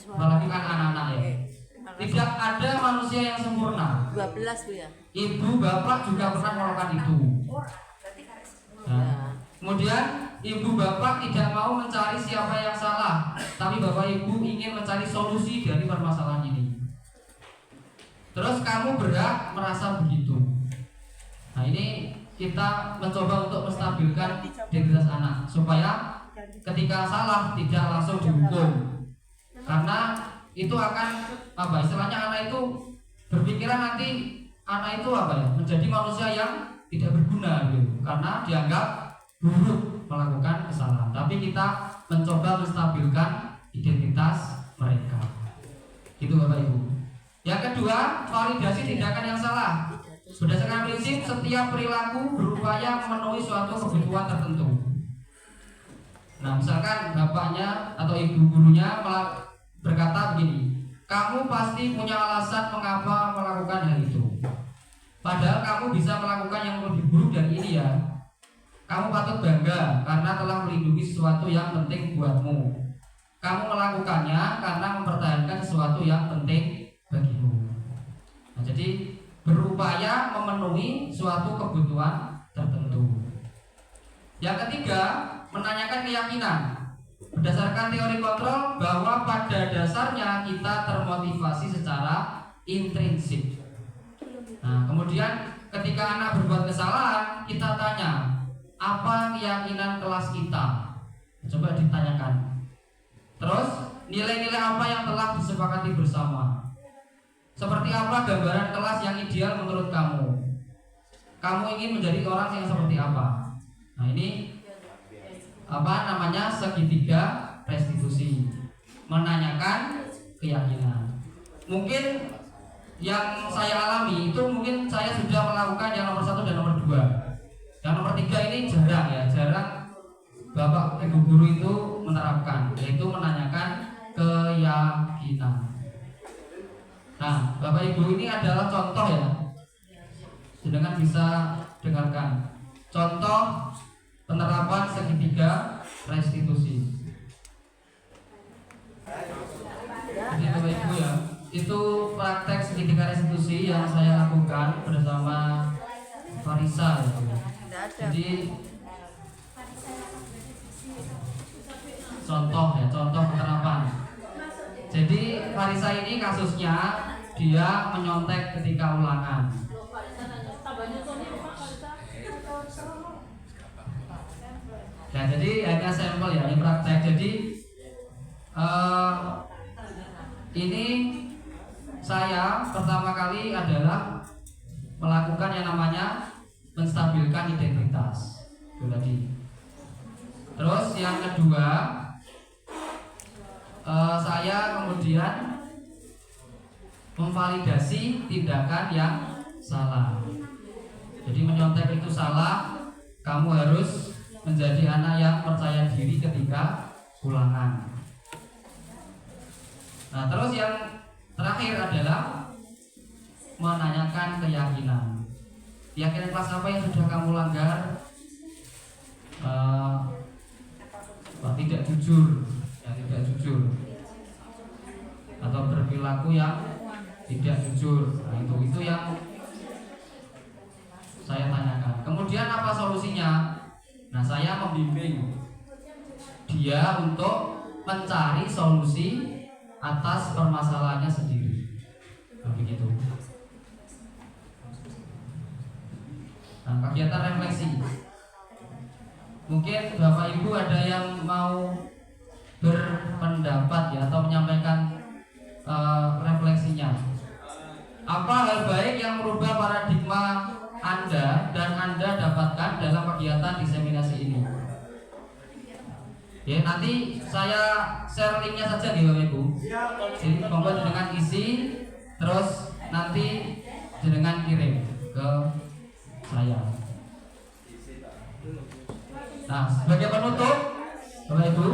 Melakukan anak-anak ya. Tidak ada manusia yang sempurna. 12 Bu ya. Ibu bapak juga pernah melakukan itu. Nah, kemudian ibu bapak tidak mau mencari siapa yang salah, tapi bapak ibu ingin mencari solusi dari permasalahan ini. Terus kamu berhak merasa begitu. Nah ini kita mencoba untuk menstabilkan identitas anak supaya ketika salah tidak langsung dihukum, karena itu akan istilahnya anak itu berpikiran nanti anak itu menjadi manusia yang tidak berguna gitu, karena dianggap buruk melakukan kesalahan. Tapi kita mencoba menstabilkan identitas mereka. Itu Bapak Ibu. Yang kedua, validasi tindakan yang salah. Berdasarkan prinsip setiap perilaku berupaya memenuhi suatu kebutuhan tertentu. Nah, misalkan bapaknya atau ibu gurunya berkata begini, kamu pasti punya alasan mengapa melakukan hal itu. Padahal kamu bisa melakukan yang lebih buruk dari ini ya. Kamu patut bangga karena telah melindungi sesuatu yang penting buatmu. Kamu melakukannya karena mempertahankan sesuatu yang penting bagimu. Nah, jadi berupaya memenuhi suatu kebutuhan tertentu. Yang ketiga, menanyakan keyakinan. Berdasarkan teori kontrol bahwa pada dasarnya kita termotivasi secara intrinsik. Nah, kemudian ketika anak berbuat kesalahan, kita tanya, apa keyakinan kelas kita? Coba ditanyakan. Terus, nilai-nilai apa yang telah disepakati bersama? Seperti apa gambaran kelas yang ideal menurut kamu? Kamu ingin menjadi orang yang seperti apa? Nah, ini segitiga restitusi. Menanyakan keyakinan. Mungkin yang saya alami itu mungkin saya sudah melakukan yang nomor 1 dan nomor 2. Yang nomor 3 ini jarang Bapak Ibu guru itu menerapkan, yaitu menanyakan keyakinan. Nah, Bapak Ibu ini adalah contoh ya. Sedangkan bisa dengarkan. contoh penerapan segitiga restitusi. Jadi Bapak Ibu ya, itu praktek segitiga restitusi yang saya lakukan bersama Farisa ya. Jadi contoh penerapan. Jadi Farisa ini kasusnya dia menyontek ketika ulangan. Nah, jadi hanya sampel ya, ini praktek. Jadi ini saya pertama kali adalah melakukan yang namanya menstabilkan identitas. Itu tadi. Terus yang kedua, saya kemudian memvalidasi tindakan yang salah. Jadi menyontek itu salah, kamu harus menjadi anak yang percaya diri ketika ulangan. Nah, terus yang terakhir adalah menanyakan keyakinan. Keyakinan kelas apa yang sudah kamu langgar? Tidak jujur, atau berperilaku yang tidak jujur. Nah, itu yang saya tanyakan. Kemudian apa solusinya? Nah, saya membimbing dia untuk mencari solusi atas permasalahannya sendiri. Nah, begitu. Nah, kegiatan refleksi. Mungkin Bapak Ibu ada yang mau berpendapat ya, atau menyampaikan refleksinya. Apa hal baik yang merubah paradigma Anda dan Anda dapatkan dalam kegiatan diseminasi ini? Ya, nanti saya share linknya saja nih Bapak Ibu. Jadi monggo dengan isi, terus nanti dengan kirim ke saya. Nah, sebagai penutup Bapak Ibu,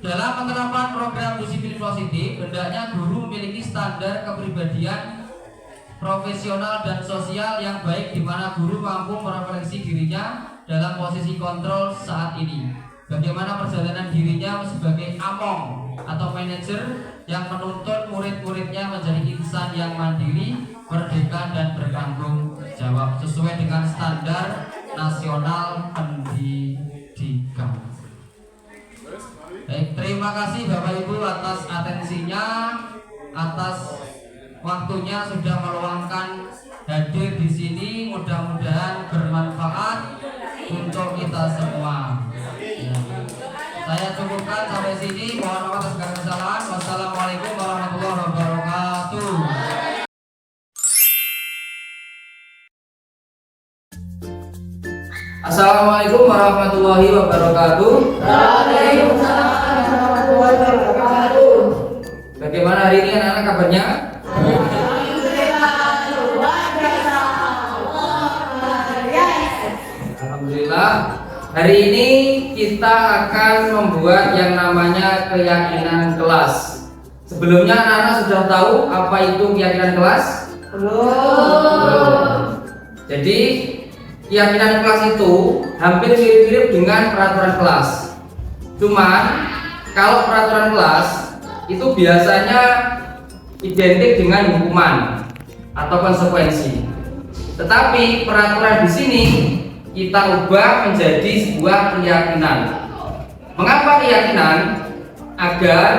dalam penerapan program disiplin positif, hendaknya guru memiliki standar kepribadian profesional dan sosial yang baik, di mana guru mampu merefleksi dirinya dalam posisi kontrol saat ini. Bagaimana perjalanan dirinya sebagai among atau manajer yang menuntun murid-muridnya menjadi insan yang mandiri, merdeka dan bertanggung jawab sesuai dengan standar nasional pendidikan. Baik, terima kasih Bapak Ibu atas atensinya, atas waktunya sudah meluangkan hadir di sini. Mudah-mudahan bermanfaat untuk kita semua. Ya. Saya cukupkan sampai sini. Mohon maaf atas segala kesalahan. Wassalamualaikum warahmatullahi wabarakatuh. Assalamualaikum warahmatullahi wabarakatuh. Waalaikumsalam warahmatullahi wabarakatuh. Bagaimana hari ini anak-anak kabarnya? Alhamdulillah. Hari ini kita akan membuat yang namanya keyakinan kelas. Sebelumnya anak-anak sudah tahu apa itu keyakinan kelas? Belum. Jadi keyakinan kelas itu hampir mirip-mirip dengan peraturan kelas. Cuman kalau peraturan kelas itu biasanya identik dengan hukuman atau konsekuensi. Tetapi peraturan di sini kita ubah menjadi sebuah keyakinan. Mengapa keyakinan? Agar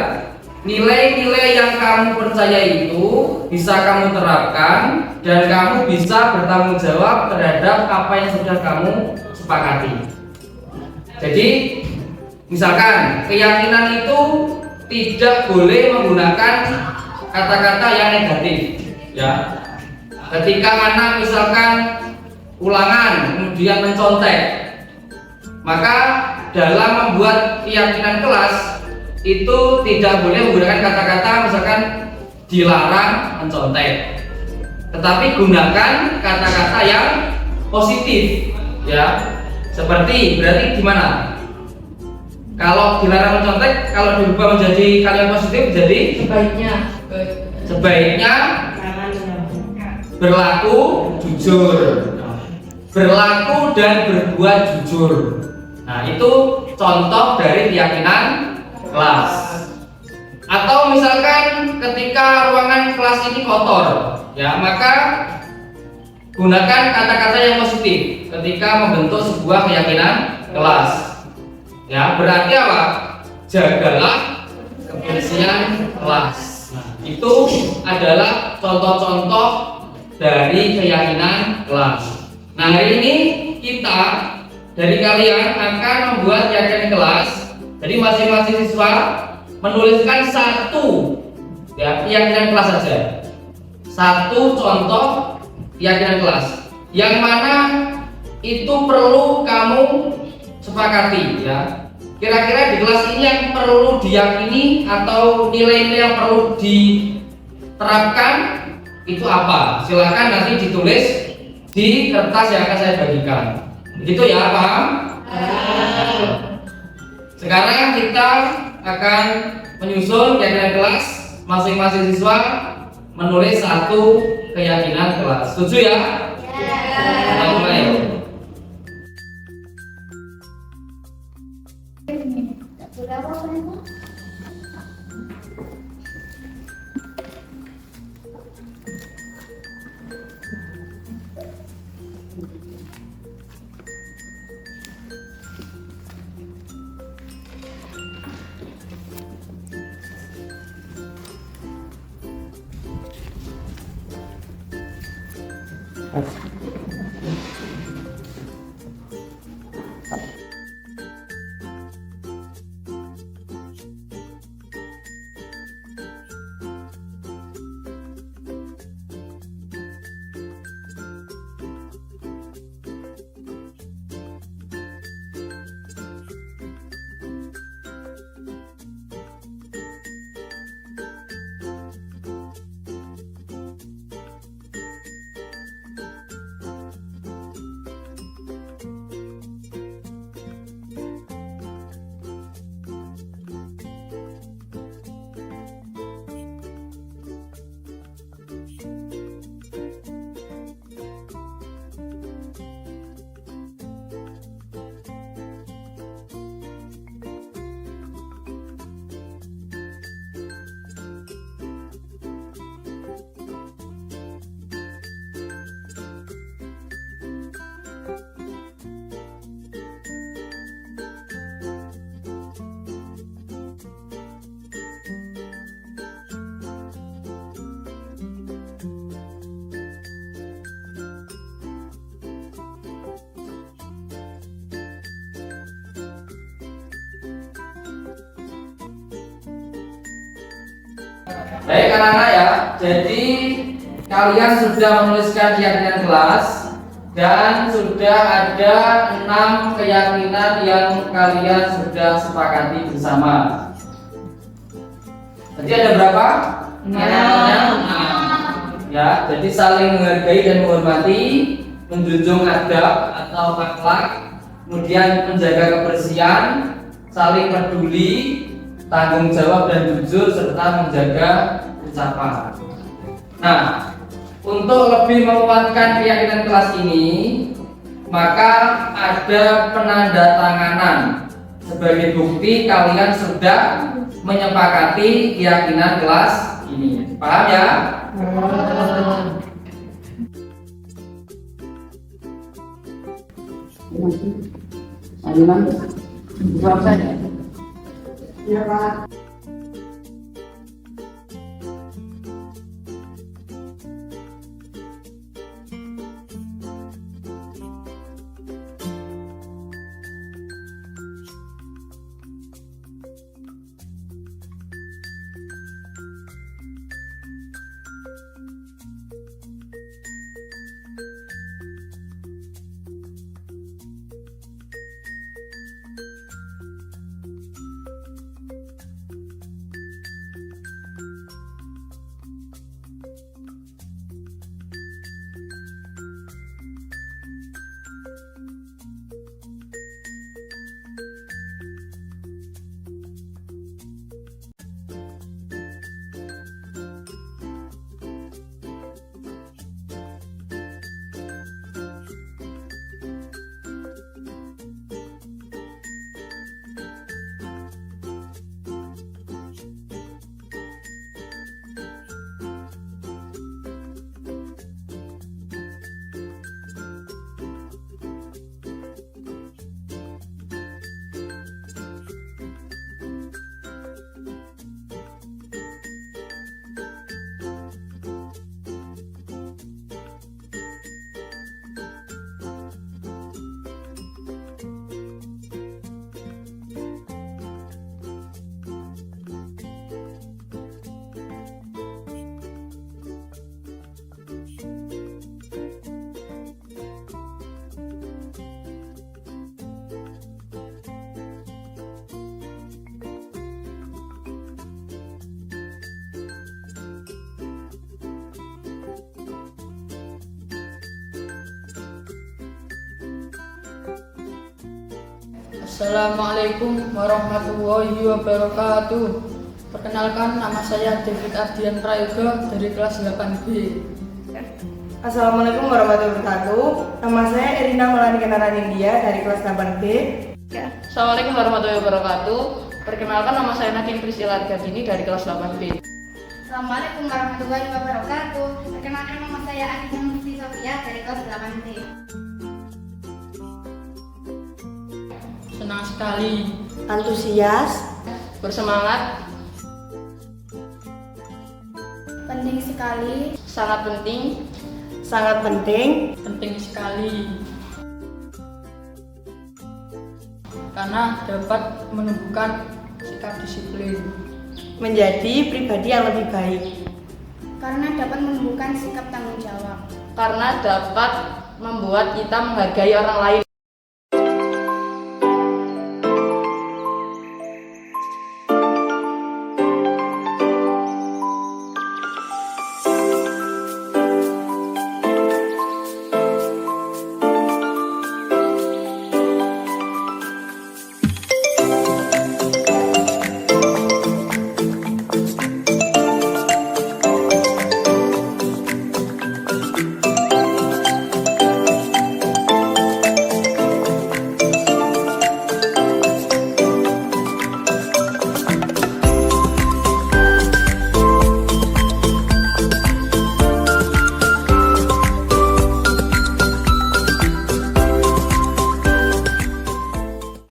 nilai-nilai yang kamu percaya itu bisa kamu terapkan dan kamu bisa bertanggung jawab terhadap apa yang sudah kamu sepakati. Jadi, misalkan keyakinan itu tidak boleh menggunakan kata-kata yang negatif, ya. Ketika anak misalkan ulangan kemudian mencontek, maka dalam membuat keyakinan kelas itu tidak boleh menggunakan kata-kata misalkan dilarang mencontek, tetapi gunakan kata-kata yang positif, ya. Seperti berarti gimana? Kalau dilarang mencontek, kalau diubah menjadi kalimat positif jadi sebaiknya berlaku jujur. berlaku dan berbuat jujur. Nah, itu contoh dari keyakinan kelas. Atau misalkan ketika ruangan kelas ini kotor, ya, maka gunakan kata-kata yang positif ketika membentuk sebuah keyakinan kelas. Ya, berarti apa? Jagalah kebersihan kelas. Nah, itu adalah contoh-contoh dari keyakinan kelas. Nah, hari ini kita dari kalian akan membuat keyakinan kelas. Jadi masing-masing siswa menuliskan satu, ya, keyakinan kelas saja. Satu contoh keyakinan kelas yang mana itu perlu kamu sepakati, ya. Kira-kira di kelas ini yang perlu diyakini atau nilai-nilai yang perlu diterapkan itu apa? Silakan nanti ditulis di kertas yang akan saya bagikan. Begitu ya, paham? Sekarang kita akan menyusun keyakinan kelas. Masing-masing siswa menulis satu keyakinan kelas. Setuju ya? Kita mulai. Baik anak-anak ya, jadi kalian sudah menuliskan keyakinan kelas dan sudah ada 6 keyakinan yang kalian sudah sepakati bersama. Jadi ada berapa? 6. Ya, jadi saling menghargai dan menghormati, menjunjung adab atau akhlak, kemudian menjaga kebersihan, saling peduli, tanggung jawab dan jujur, serta menjaga ucapan. Nah, untuk lebih menguatkan keyakinan kelas ini, maka ada penandatanganan sebagai bukti kalian sudah menyepakati keyakinan kelas ini. Paham ya? Jawab saja. Ya, Pak. Assalamualaikum warahmatullahi wabarakatuh. Perkenalkan, nama saya David Ardian Prayoga dari kelas 8B. Assalamualaikum warahmatullahi wabarakatuh. Nama saya Irina Melani Kenaran India dari kelas 8B. Assalamualaikum warahmatullahi wabarakatuh. Perkenalkan, nama saya Nadim Priscilla Argadini dari kelas 8B. Assalamualaikum warahmatullahi wabarakatuh. Perkenalkan, nama saya Aditya Musti Sofia dari kelas 8B. Senang sekali, Antusias, bersemangat, Penting sekali. sangat penting, sangat penting, penting sekali. Karena dapat menumbuhkan sikap disiplin. menjadi pribadi yang lebih baik. Karena dapat menumbuhkan sikap tanggung jawab. Karena dapat membuat kita menghargai orang lain.